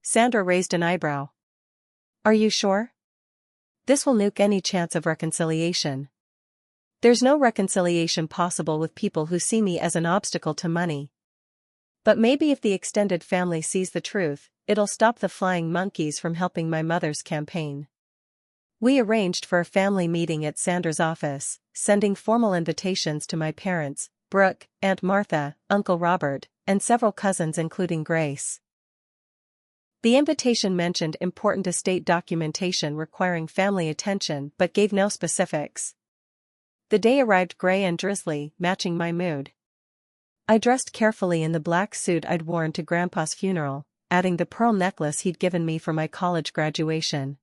Sandra raised an eyebrow. Are you sure? This will nuke any chance of reconciliation. There's no reconciliation possible with people who see me as an obstacle to money. But maybe if the extended family sees the truth, it'll stop the flying monkeys from helping my mother's campaign. We arranged for a family meeting at Sandra's office, sending formal invitations to my parents, Brooke, Aunt Martha, Uncle Robert, and several cousins including Grace. The invitation mentioned important estate documentation requiring family attention but gave no specifics. The day arrived gray and drizzly, matching my mood. I dressed carefully in the black suit I'd worn to Grandpa's funeral, adding the pearl necklace he'd given me for my college graduation.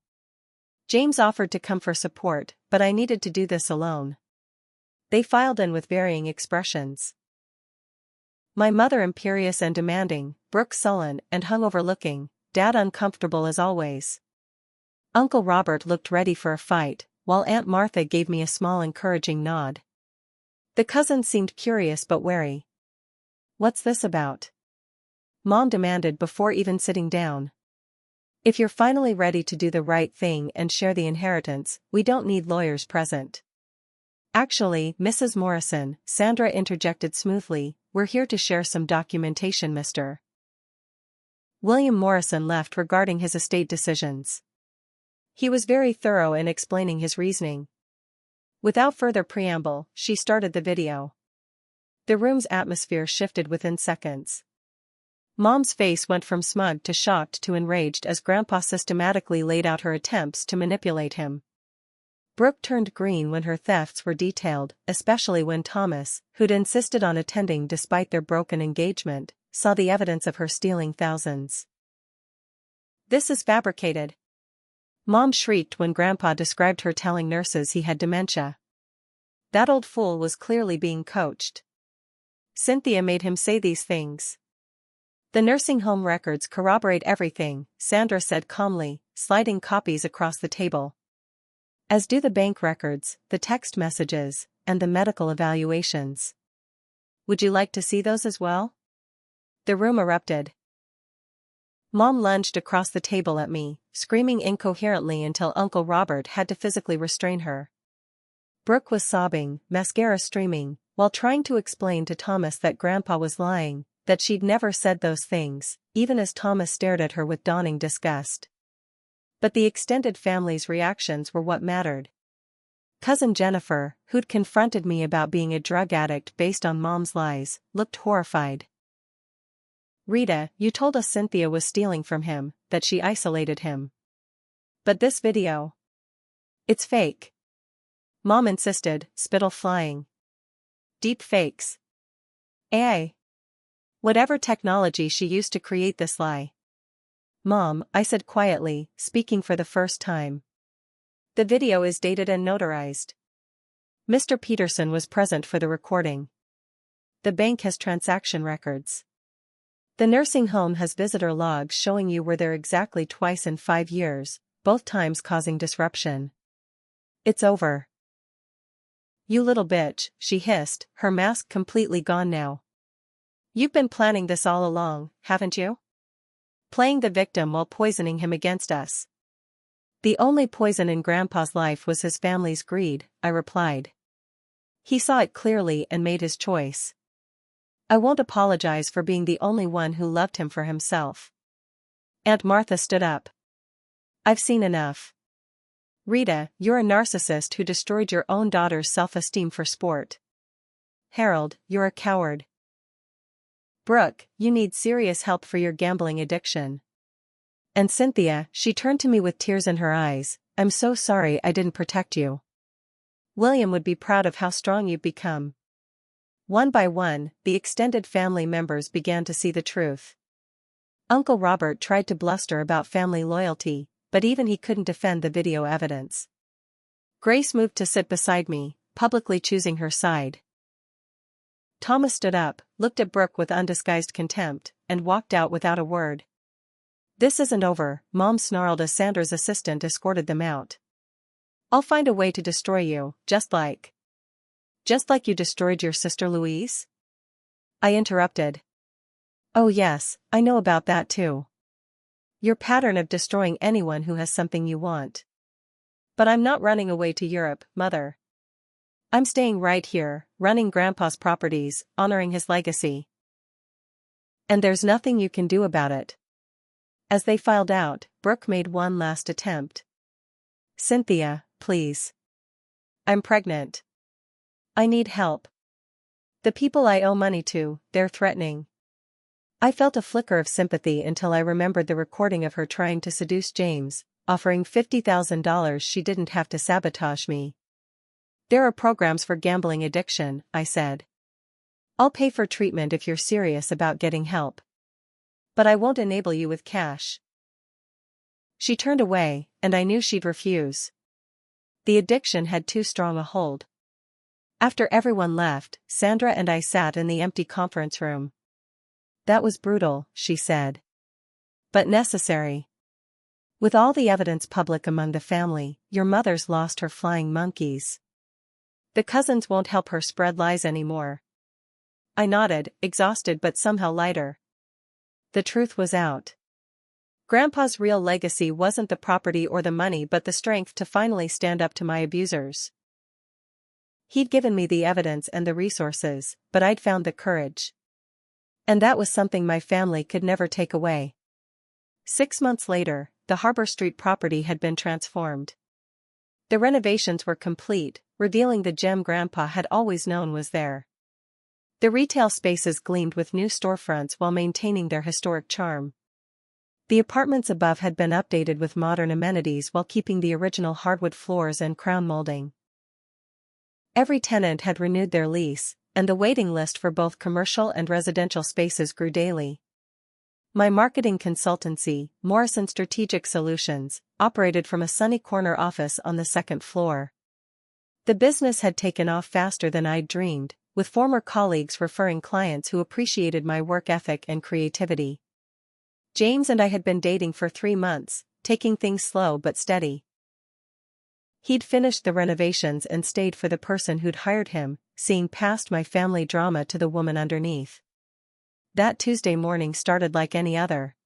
James offered to come for support, but I needed to do this alone. They filed in with varying expressions. My mother imperious and demanding, Brooke sullen and hungover looking, Dad uncomfortable as always. Uncle Robert looked ready for a fight, while Aunt Martha gave me a small encouraging nod. The cousins seemed curious but wary. What's this about? Mom demanded before even sitting down. If you're finally ready to do the right thing and share the inheritance, we don't need lawyers present. Actually, Mrs. Morrison, Sandra interjected smoothly, we're here to share some documentation, Mr. William Morrison left regarding his estate decisions. He was very thorough in explaining his reasoning. Without further preamble, she started the video. The room's atmosphere shifted within seconds. Mom's face went from smug to shocked to enraged as Grandpa systematically laid out her attempts to manipulate him. Brooke turned green when her thefts were detailed, especially when Thomas, who'd insisted on attending despite their broken engagement, saw the evidence of her stealing thousands. "This is fabricated," Mom shrieked when Grandpa described her telling nurses he had dementia. That old fool was clearly being coached. Cynthia made him say these things. "The nursing home records corroborate everything," Sandra said calmly, sliding copies across the table. "As do the bank records, the text messages, and the medical evaluations. Would you like to see those as well?" The room erupted. Mom lunged across the table at me, screaming incoherently until Uncle Robert had to physically restrain her. Brooke was sobbing, mascara streaming, while trying to explain to Thomas that Grandpa was lying, that she'd never said those things, even as Thomas stared at her with dawning disgust. But the extended family's reactions were what mattered. Cousin Jennifer, who'd confronted me about being a drug addict based on Mom's lies, looked horrified. "Rita, you told us Cynthia was stealing from him, that she isolated him. But this video. It's fake," Mom insisted, spittle flying. "Deep fakes. AI. Whatever technology she used to create this lie." "Mom," I said quietly, speaking for the first time. "The video is dated and notarized. Mr. Peterson was present for the recording. The bank has transaction records. The nursing home has visitor logs showing you were there exactly twice in 5 years, both times causing disruption. It's over." "You little bitch," she hissed, her mask completely gone now. "You've been planning this all along, haven't you? Playing the victim while poisoning him against us." "The only poison in Grandpa's life was his family's greed," I replied. "He saw it clearly and made his choice. I won't apologize for being the only one who loved him for himself." Aunt Martha stood up. "I've seen enough. Rita, you're a narcissist who destroyed your own daughter's self-esteem for sport. Harold, you're a coward. Brooke, you need serious help for your gambling addiction. And Cynthia," she turned to me with tears in her eyes, "I'm so sorry I didn't protect you. William would be proud of how strong you've become." One by one, the extended family members began to see the truth. Uncle Robert tried to bluster about family loyalty, but even he couldn't defend the video evidence. Grace moved to sit beside me, publicly choosing her side. Thomas stood up, looked at Brooke with undisguised contempt, and walked out without a word. "This isn't over," Mom snarled as Sandra's assistant escorted them out. "I'll find a way to destroy you, just like you destroyed your sister Louise?" I interrupted. "Oh yes, I know about that too. Your pattern of destroying anyone who has something you want. But I'm not running away to Europe, Mother. I'm staying right here, running Grandpa's properties, honoring his legacy. And there's nothing you can do about it." As they filed out, Brooke made one last attempt. "Cynthia, please. I'm pregnant. I need help. The people I owe money to, they're threatening." I felt a flicker of sympathy until I remembered the recording of her trying to seduce James, offering $50,000 she didn't have to sabotage me. "There are programs for gambling addiction," I said. "I'll pay for treatment if you're serious about getting help. But I won't enable you with cash." She turned away, and I knew she'd refuse. The addiction had too strong a hold. After everyone left, Sandra and I sat in the empty conference room. "That was brutal," she said. "But necessary. With all the evidence public among the family, your mother's lost her flying monkeys. The cousins won't help her spread lies anymore." I nodded, exhausted but somehow lighter. The truth was out. Grandpa's real legacy wasn't the property or the money but the strength to finally stand up to my abusers. He'd given me the evidence and the resources, but I'd found the courage. And that was something my family could never take away. 6 months later, the Harbor Street property had been transformed. The renovations were complete, revealing the gem Grandpa had always known was there. The retail spaces gleamed with new storefronts while maintaining their historic charm. The apartments above had been updated with modern amenities while keeping the original hardwood floors and crown molding. Every tenant had renewed their lease, and the waiting list for both commercial and residential spaces grew daily. My marketing consultancy, Morrison Strategic Solutions, operated from a sunny corner office on the second floor. The business had taken off faster than I'd dreamed, with former colleagues referring clients who appreciated my work ethic and creativity. James and I had been dating for 3 months, taking things slow but steady. He'd finished the renovations and stayed for the person who'd hired him, seeing past my family drama to the woman underneath. That Tuesday morning started like any other.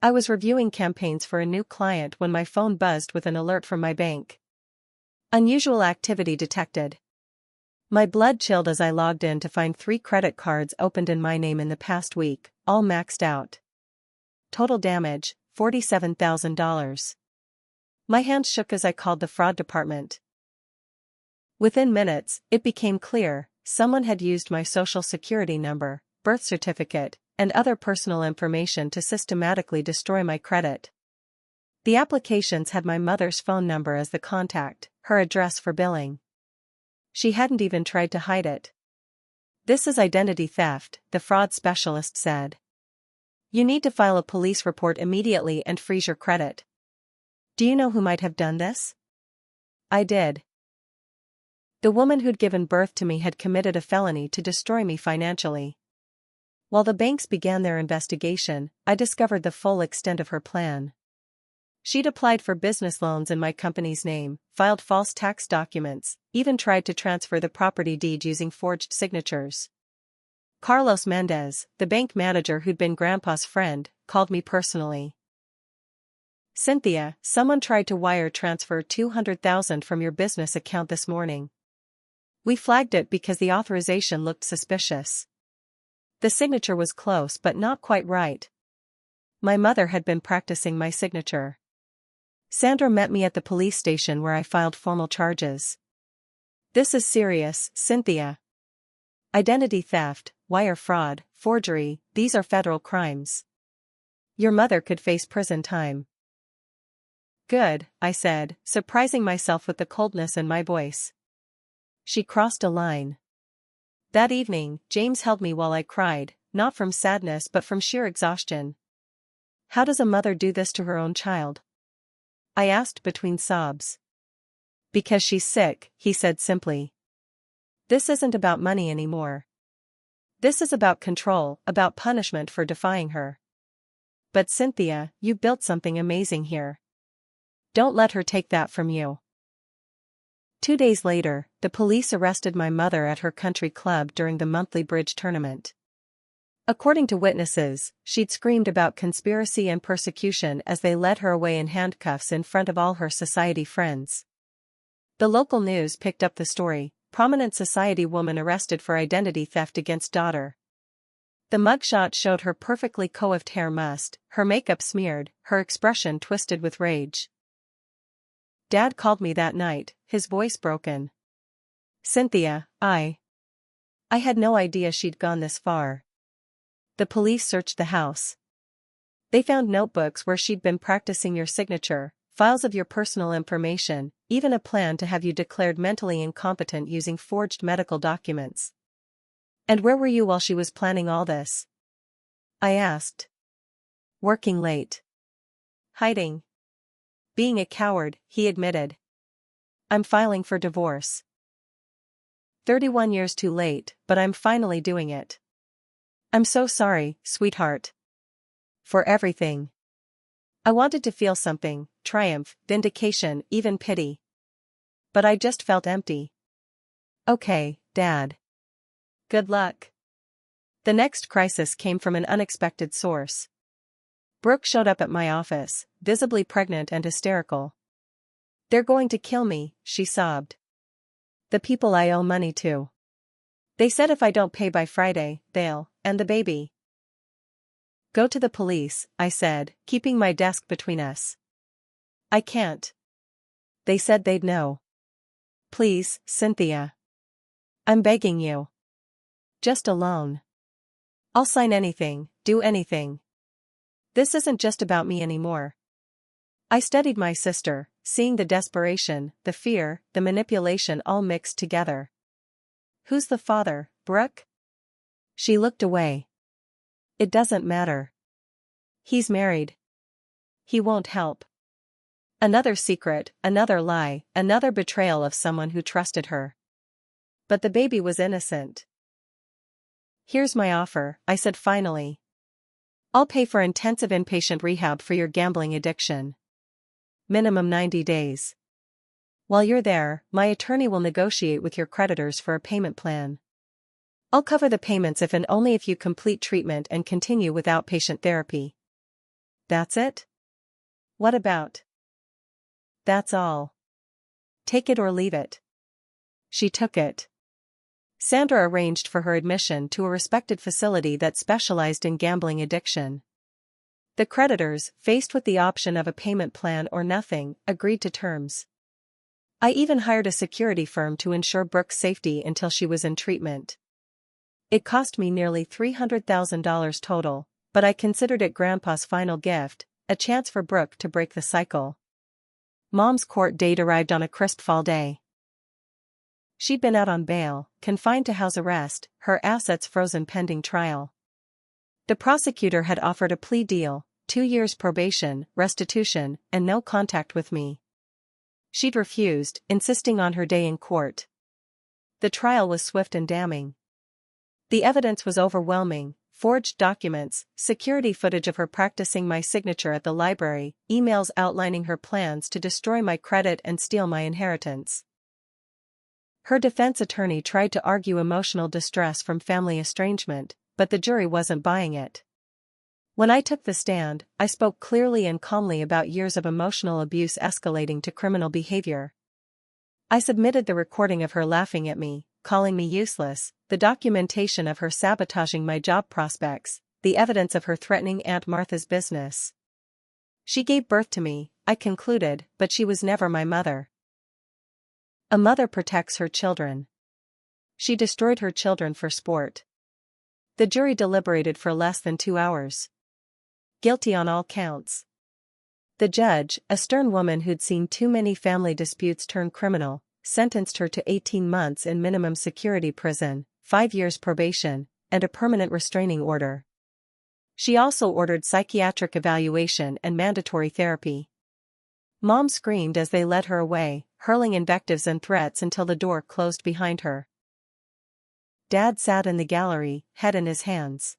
I was reviewing campaigns for a new client when my phone buzzed with an alert from my bank. Unusual activity detected. My blood chilled as I logged in to find 3 credit cards opened in my name in the past week, all maxed out. Total damage, $47,000. My hands shook as I called the fraud department. Within minutes, it became clear, someone had used my social security number, birth certificate, and other personal information to systematically destroy my credit. The applications had my mother's phone number as the contact, her address for billing. She hadn't even tried to hide it. "This is identity theft," the fraud specialist said. "You need to file a police report immediately and freeze your credit." Do you know who might have done this? I did. The woman who'd given birth to me had committed a felony to destroy me financially. While the banks began their investigation, I discovered the full extent of her plan. She'd applied for business loans in my company's name, filed false tax documents, even tried to transfer the property deed using forged signatures. Carlos Mendez, the bank manager who'd been Grandpa's friend, called me personally. "Cynthia, someone tried to wire transfer $200,000 from your business account this morning. We flagged it because the authorization looked suspicious. The signature was close but not quite right." My mother had been practicing my signature. Sandra met me at the police station where I filed formal charges. "This is serious, Cynthia. Identity theft, wire fraud, forgery, these are federal crimes. Your mother could face prison time." "Good," I said, surprising myself with the coldness in my voice. She crossed a line. That evening, James held me while I cried, not from sadness but from sheer exhaustion. "How does a mother do this to her own child?" I asked between sobs. "Because she's sick," he said simply. "This isn't about money anymore. This is about control, about punishment for defying her. But Cynthia, you built something amazing here. Don't let her take that from you." 2 days later, the police arrested my mother at her country club during the monthly bridge tournament. According to witnesses, she'd screamed about conspiracy and persecution as they led her away in handcuffs in front of all her society friends. The local news picked up the story, "Prominent society woman arrested for identity theft against daughter." The mugshot showed her perfectly coiffed hair mussed, her makeup smeared, her expression twisted with rage. Dad called me that night, his voice broken. "Cynthia, I had no idea she'd gone this far." The police searched the house. They found notebooks where she'd been practicing your signature, files of your personal information, even a plan to have you declared mentally incompetent using forged medical documents. "And where were you while she was planning all this?" I asked. "Working late. Hiding. Being a coward," he admitted. "I'm filing for divorce. 31 years too late, but I'm finally doing it. I'm so sorry, sweetheart. For everything. I wanted to feel something, triumph, vindication, even pity. But I just felt empty." "Okay, Dad. Good luck." The next crisis came from an unexpected source. Brooke showed up at my office, visibly pregnant and hysterical. "They're going to kill me," she sobbed. "The people I owe money to. They said if I don't pay by Friday, they'll, and the baby." "Go to the police," I said, keeping my desk between us. "I can't. They said they'd know. Please, Cynthia. I'm begging you. Just a loan. I'll sign anything, do anything." This isn't just about me anymore. I studied my sister, seeing the desperation, the fear, the manipulation all mixed together. Who's the father, Brooke? She looked away. It doesn't matter. He's married. He won't help. Another secret, another lie, another betrayal of someone who trusted her. But the baby was innocent. Here's my offer, I said finally. I'll pay for intensive inpatient rehab for your gambling addiction. Minimum 90 days. While you're there, my attorney will negotiate with your creditors for a payment plan. I'll cover the payments if and only if you complete treatment and continue with outpatient therapy. That's it? What about? That's all. Take it or leave it. She took it. Sandra arranged for her admission to a respected facility that specialized in gambling addiction. The creditors, faced with the option of a payment plan or nothing, agreed to terms. I even hired a security firm to ensure Brooke's safety until she was in treatment. It cost me nearly $300,000 total, but I considered it Grandpa's final gift, a chance for Brooke to break the cycle. Mom's court date arrived on a crisp fall day. She'd been out on bail, confined to house arrest, her assets frozen pending trial. The prosecutor had offered a plea deal, 2 years probation, restitution, and no contact with me. She'd refused, insisting on her day in court. The trial was swift and damning. The evidence was overwhelming: forged documents, security footage of her practicing my signature at the library, emails outlining her plans to destroy my credit and steal my inheritance. Her defense attorney tried to argue emotional distress from family estrangement, but the jury wasn't buying it. When I took the stand, I spoke clearly and calmly about years of emotional abuse escalating to criminal behavior. I submitted the recording of her laughing at me, calling me useless, the documentation of her sabotaging my job prospects, the evidence of her threatening Aunt Martha's business. She gave birth to me, I concluded, but she was never my mother. A mother protects her children. She destroyed her children for sport. The jury deliberated for less than 2 hours. Guilty on all counts. The judge, a stern woman who'd seen too many family disputes turn criminal, sentenced her to 18 months in minimum security prison, 5 years probation, and a permanent restraining order. She also ordered psychiatric evaluation and mandatory therapy. Mom screamed as they led her away, hurling invectives and threats until the door closed behind her. Dad sat in the gallery, head in his hands.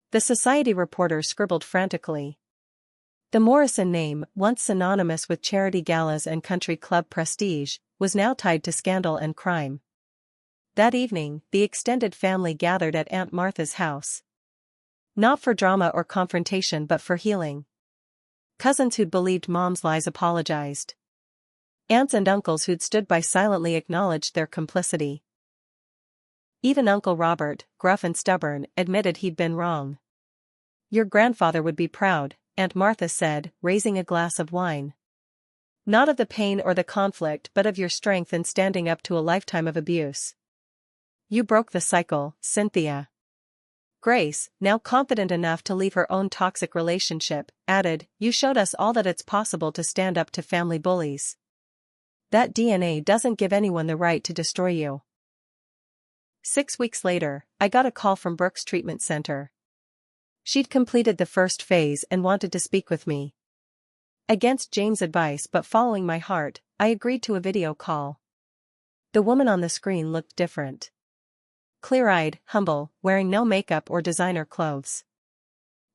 The society reporter scribbled frantically. The Morrison name, once synonymous with charity galas and country club prestige, was now tied to scandal and crime. That evening, the extended family gathered at Aunt Martha's house. Not for drama or confrontation but for healing. Cousins who'd believed Mom's lies apologized. Aunts and uncles who'd stood by silently acknowledged their complicity. Even Uncle Robert, gruff and stubborn, admitted he'd been wrong. Your grandfather would be proud, Aunt Martha said, raising a glass of wine. Not of the pain or the conflict but of your strength in standing up to a lifetime of abuse. You broke the cycle, Cynthia. Grace, now confident enough to leave her own toxic relationship, added, you showed us all that it's possible to stand up to family bullies. That DNA doesn't give anyone the right to destroy you. 6 weeks later, I got a call from Brooke's treatment center. She'd completed the first phase and wanted to speak with me. Against Jane's advice but following my heart, I agreed to a video call. The woman on the screen looked different. Clear-eyed, humble, wearing no makeup or designer clothes.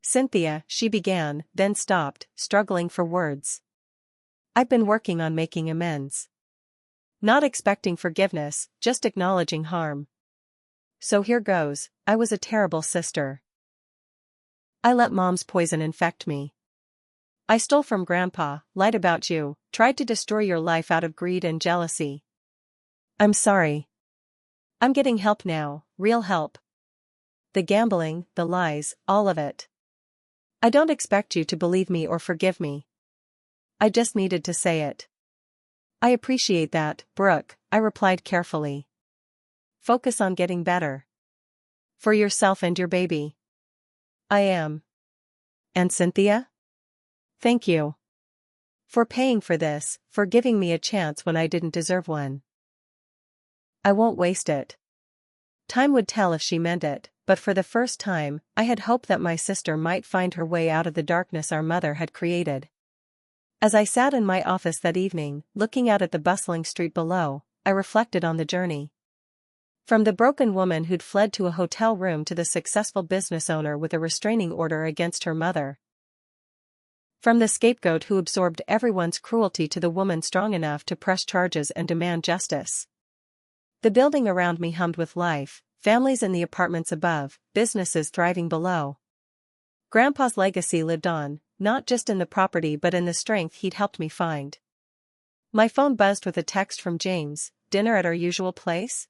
Cynthia, she began, then stopped, struggling for words. I've been working on making amends. Not expecting forgiveness, just acknowledging harm. So here goes, I was a terrible sister. I let Mom's poison infect me. I stole from Grandpa, lied about you, tried to destroy your life out of greed and jealousy. I'm sorry. I'm getting help now, real help. The gambling, the lies, all of it. I don't expect you to believe me or forgive me. I just needed to say it. I appreciate that, Brooke, I replied carefully. Focus on getting better. For yourself and your baby. I am. And Cynthia? Thank you. For paying for this, for giving me a chance when I didn't deserve one. I won't waste it. Time would tell if she meant it, but for the first time, I had hoped that my sister might find her way out of the darkness our mother had created. As I sat in my office that evening, looking out at the bustling street below, I reflected on the journey. From the broken woman who'd fled to a hotel room to the successful business owner with a restraining order against her mother. From the scapegoat who absorbed everyone's cruelty to the woman strong enough to press charges and demand justice. The building around me hummed with life, families in the apartments above, businesses thriving below. Grandpa's legacy lived on, not just in the property but in the strength he'd helped me find. My phone buzzed with a text from James. Dinner at our usual place?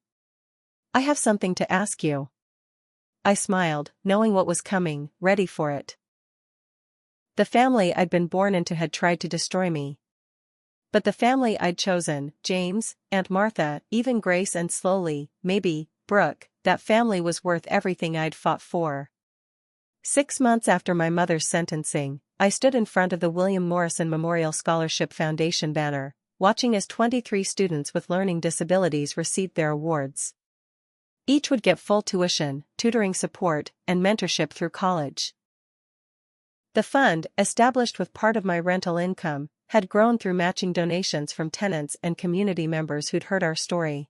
I have something to ask you. I smiled, knowing what was coming, ready for it. The family I'd been born into had tried to destroy me. But the family I'd chosen, James, Aunt Martha, even Grace and slowly, maybe, Brooke, that family was worth everything I'd fought for. 6 months after my mother's sentencing, I stood in front of the William Morrison Memorial Scholarship Foundation banner, watching as 23 students with learning disabilities received their awards. Each would get full tuition, tutoring support, and mentorship through college. The fund, established with part of my rental income, had grown through matching donations from tenants and community members who'd heard our story.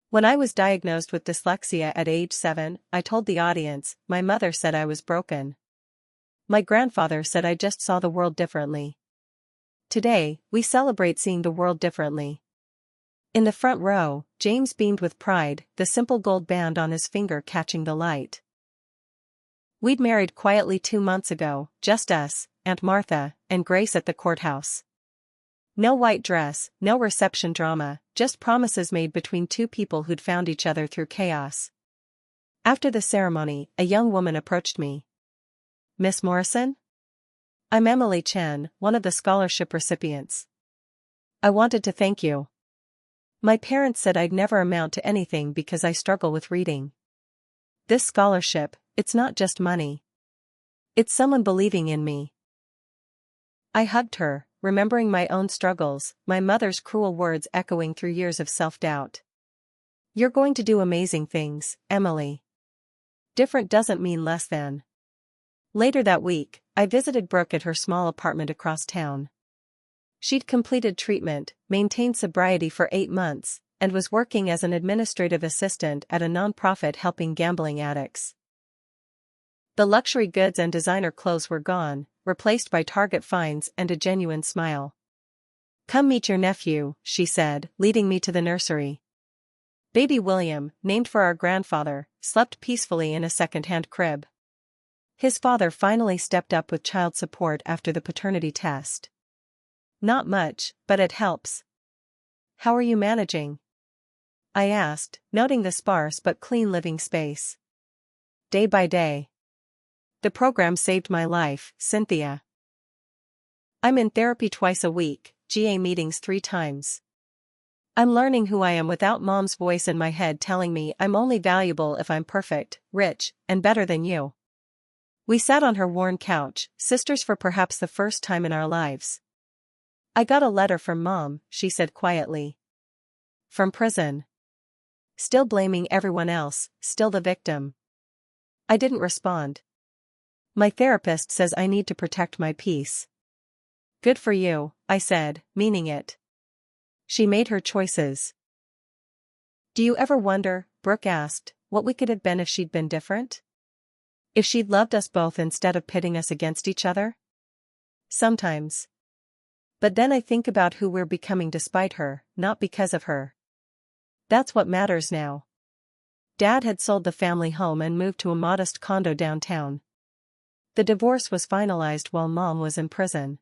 When I was diagnosed with dyslexia at age 7, I told the audience, my mother said I was broken. My grandfather said I just saw the world differently. Today, we celebrate seeing the world differently. In the front row, James beamed with pride, the simple gold band on his finger catching the light. We'd married quietly 2 months ago, just us, Aunt Martha, and Grace at the courthouse. No white dress, no reception drama, just promises made between two people who'd found each other through chaos. After the ceremony, a young woman approached me. Miss Morrison? I'm Emily Chen, one of the scholarship recipients. I wanted to thank you. My parents said I'd never amount to anything because I struggle with reading. This scholarship, it's not just money. It's someone believing in me. I hugged her, remembering my own struggles, my mother's cruel words echoing through years of self-doubt. You're going to do amazing things, Emily. Different doesn't mean less than. Later that week, I visited Brooke at her small apartment across town. She'd completed treatment, maintained sobriety for 8 months, and was working as an administrative assistant at a nonprofit helping gambling addicts. The luxury goods and designer clothes were gone, replaced by Target finds and a genuine smile. Come meet your nephew, she said, leading me to the nursery. Baby William, named for our grandfather, slept peacefully in a second-hand crib. His father finally stepped up with child support after the paternity test. Not much, but it helps. How are you managing? I asked, noting the sparse but clean living space. Day by day. The program saved my life, Cynthia. I'm in therapy twice a week, GA meetings 3 times. I'm learning who I am without mom's voice in my head telling me I'm only valuable if I'm perfect, rich, and better than you. We sat on her worn couch, sisters for perhaps the first time in our lives. I got a letter from Mom, she said quietly. From prison. Still blaming everyone else, still the victim. I didn't respond. My therapist says I need to protect my peace. Good for you, I said, meaning it. She made her choices. Do you ever wonder, Brooke asked, what we could have been if she'd been different? If she'd loved us both instead of pitting us against each other? Sometimes. But then I think about who we're becoming despite her, not because of her. That's what matters now. Dad had sold the family home and moved to a modest condo downtown. The divorce was finalized while Mom was in prison.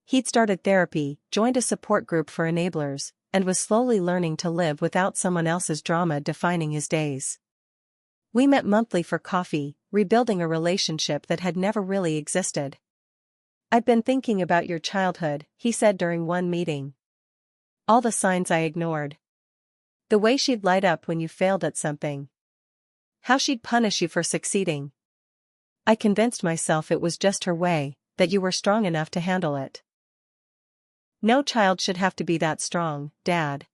He'd started therapy, joined a support group for enablers, and was slowly learning to live without someone else's drama defining his days. We met monthly for coffee, rebuilding a relationship that had never really existed. I've been thinking about your childhood, he said during one meeting. All the signs I ignored. The way she'd light up when you failed at something. How she'd punish you for succeeding. I convinced myself it was just her way, that you were strong enough to handle it. No child should have to be that strong, Dad.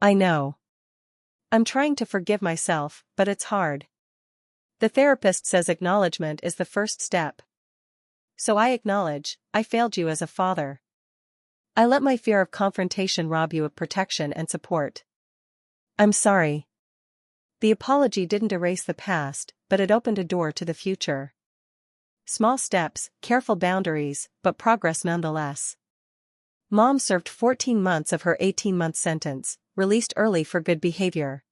I know. I'm trying to forgive myself, but it's hard. The therapist says acknowledgement is the first step. So I acknowledge, I failed you as a father. I let my fear of confrontation rob you of protection and support. I'm sorry. The apology didn't erase the past, but it opened a door to the future. Small steps, careful boundaries, but progress nonetheless. Mom served 14 months of her 18-month sentence, released early for good behavior.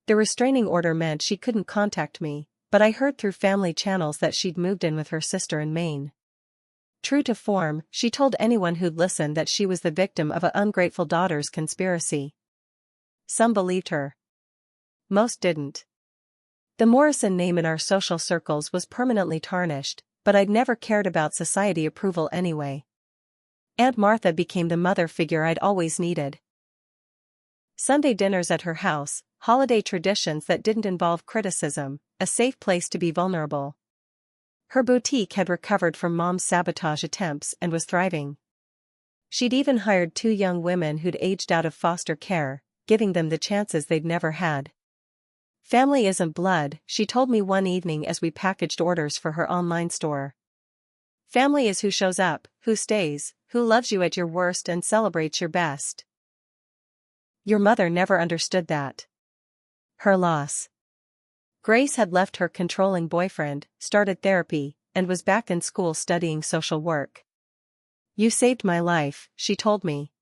The restraining order meant she couldn't contact me, but I heard through family channels that she'd moved in with her sister in Maine. True to form, she told anyone who'd listen that she was the victim of an ungrateful daughter's conspiracy. Some believed her. Most didn't. The Morrison name in our social circles was permanently tarnished, but I'd never cared about society approval anyway. Aunt Martha became the mother figure I'd always needed. Sunday dinners at her house, holiday traditions that didn't involve criticism, a safe place to be vulnerable. Her boutique had recovered from Mom's sabotage attempts and was thriving. She'd even hired 2 young women who'd aged out of foster care, giving them the chances they'd never had. Family isn't blood, she told me one evening as we packaged orders for her online store. Family is who shows up, who stays, who loves you at your worst and celebrates your best. Your mother never understood that. Her loss. Grace had left her controlling boyfriend, started therapy, and was back in school studying social work. You saved my life, she told me.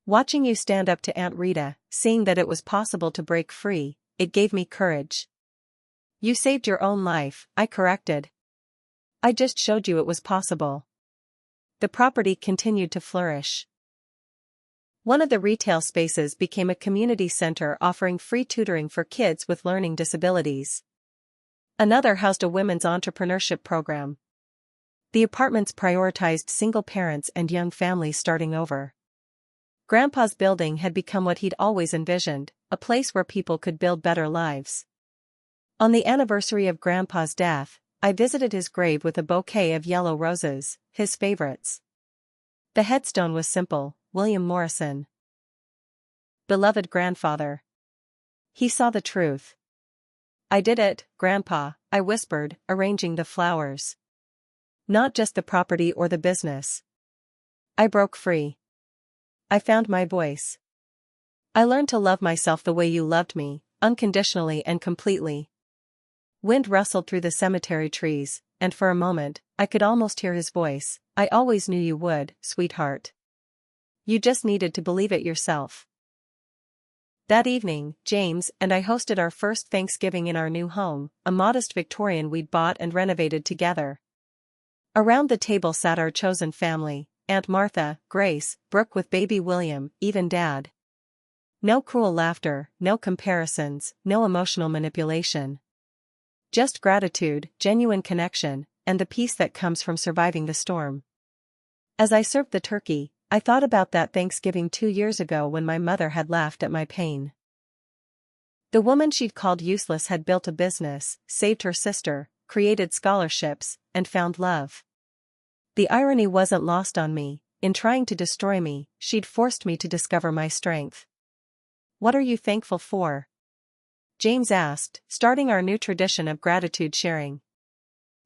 Watching you stand up to Aunt Rita, seeing that it was possible to break free, it gave me courage. You saved your own life, I corrected. I just showed you it was possible. The property continued to flourish. One of the retail spaces became a community center offering free tutoring for kids with learning disabilities. Another housed a women's entrepreneurship program. The apartments prioritized single parents and young families starting over. Grandpa's building had become what he'd always envisioned, a place where people could build better lives. On the anniversary of Grandpa's death, I visited his grave with a bouquet of yellow roses, his favorites. The headstone was simple, William Morrison. Beloved grandfather. He saw the truth. I did it, Grandpa, I whispered, arranging the flowers. Not just the property or the business. I broke free. I found my voice. I learned to love myself the way you loved me, unconditionally and completely. Wind rustled through the cemetery trees, and for a moment, I could almost hear his voice. I always knew you would, sweetheart. You just needed to believe it yourself. That evening, James and I hosted our first Thanksgiving in our new home, a modest Victorian we'd bought and renovated together. Around the table sat our chosen family, Aunt Martha, Grace, Brooke with baby William, even Dad. No cruel laughter, no comparisons, no emotional manipulation. Just gratitude, genuine connection, and the peace that comes from surviving the storm. As I served the turkey, I thought about that Thanksgiving 2 years ago when my mother had laughed at my pain. The woman she'd called useless had built a business, saved her sister, created scholarships, and found love. The irony wasn't lost on me. In trying to destroy me, she'd forced me to discover my strength. What are you thankful for? James asked, starting our new tradition of gratitude sharing.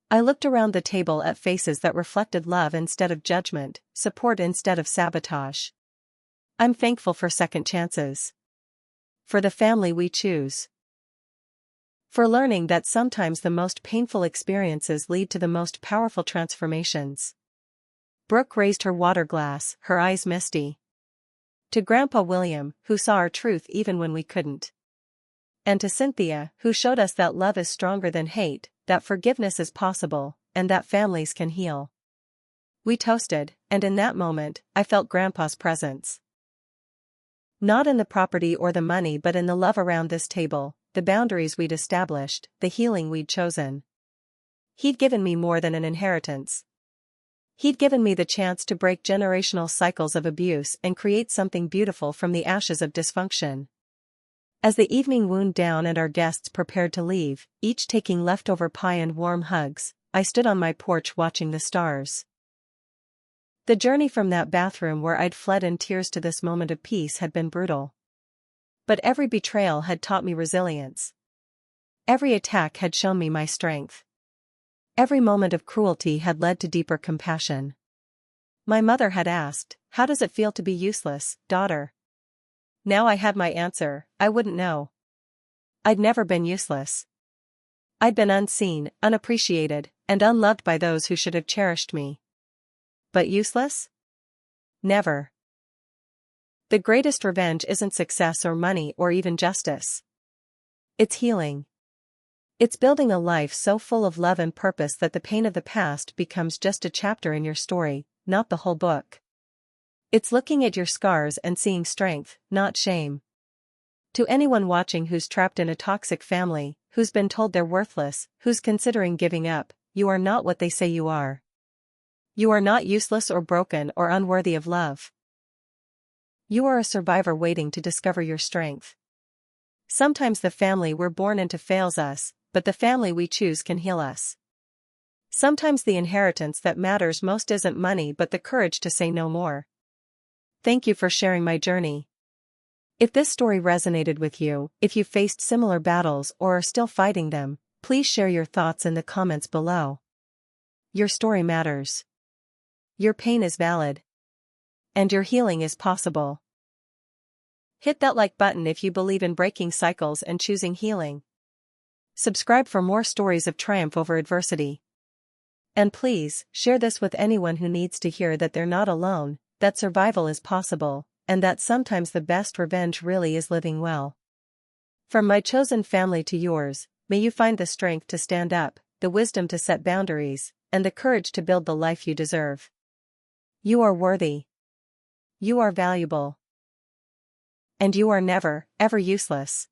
I looked around the table at faces that reflected love instead of judgment, support instead of sabotage. I'm thankful for second chances. For the family we choose. For learning that sometimes the most painful experiences lead to the most powerful transformations. Brooke raised her water glass, her eyes misty. To Grandpa William, who saw our truth even when we couldn't. And to Cynthia, who showed us that love is stronger than hate, that forgiveness is possible, and that families can heal. We toasted, and in that moment, I felt Grandpa's presence. Not in the property or the money but in the love around this table, the boundaries we'd established, the healing we'd chosen. He'd given me more than an inheritance. He'd given me the chance to break generational cycles of abuse and create something beautiful from the ashes of dysfunction. As the evening wound down and our guests prepared to leave, each taking leftover pie and warm hugs, I stood on my porch watching the stars. The journey from that bathroom where I'd fled in tears to this moment of peace had been brutal. But every betrayal had taught me resilience. Every attack had shown me my strength. Every moment of cruelty had led to deeper compassion. My mother had asked, "How does it feel to be useless, daughter?" Now I had my answer: I wouldn't know. I'd never been useless. I'd been unseen, unappreciated, and unloved by those who should have cherished me. But useless? Never. The greatest revenge isn't success or money or even justice. It's healing. It's building a life so full of love and purpose that the pain of the past becomes just a chapter in your story, not the whole book. It's looking at your scars and seeing strength, not shame. To anyone watching who's trapped in a toxic family, who's been told they're worthless, who's considering giving up, you are not what they say you are. You are not useless or broken or unworthy of love. You are a survivor waiting to discover your strength. Sometimes the family we're born into fails us, but the family we choose can heal us. Sometimes the inheritance that matters most isn't money but the courage to say no more. Thank you for sharing my journey. If this story resonated with you, if you faced similar battles or are still fighting them, please share your thoughts in the comments below. Your story matters. Your pain is valid. And your healing is possible. Hit that like button if you believe in breaking cycles and choosing healing. Subscribe for more stories of triumph over adversity. And please, share this with anyone who needs to hear that they're not alone, that survival is possible, and that sometimes the best revenge really is living well. From my chosen family to yours, may you find the strength to stand up, the wisdom to set boundaries, and the courage to build the life you deserve. You are worthy. You are valuable. And you are never, ever useless.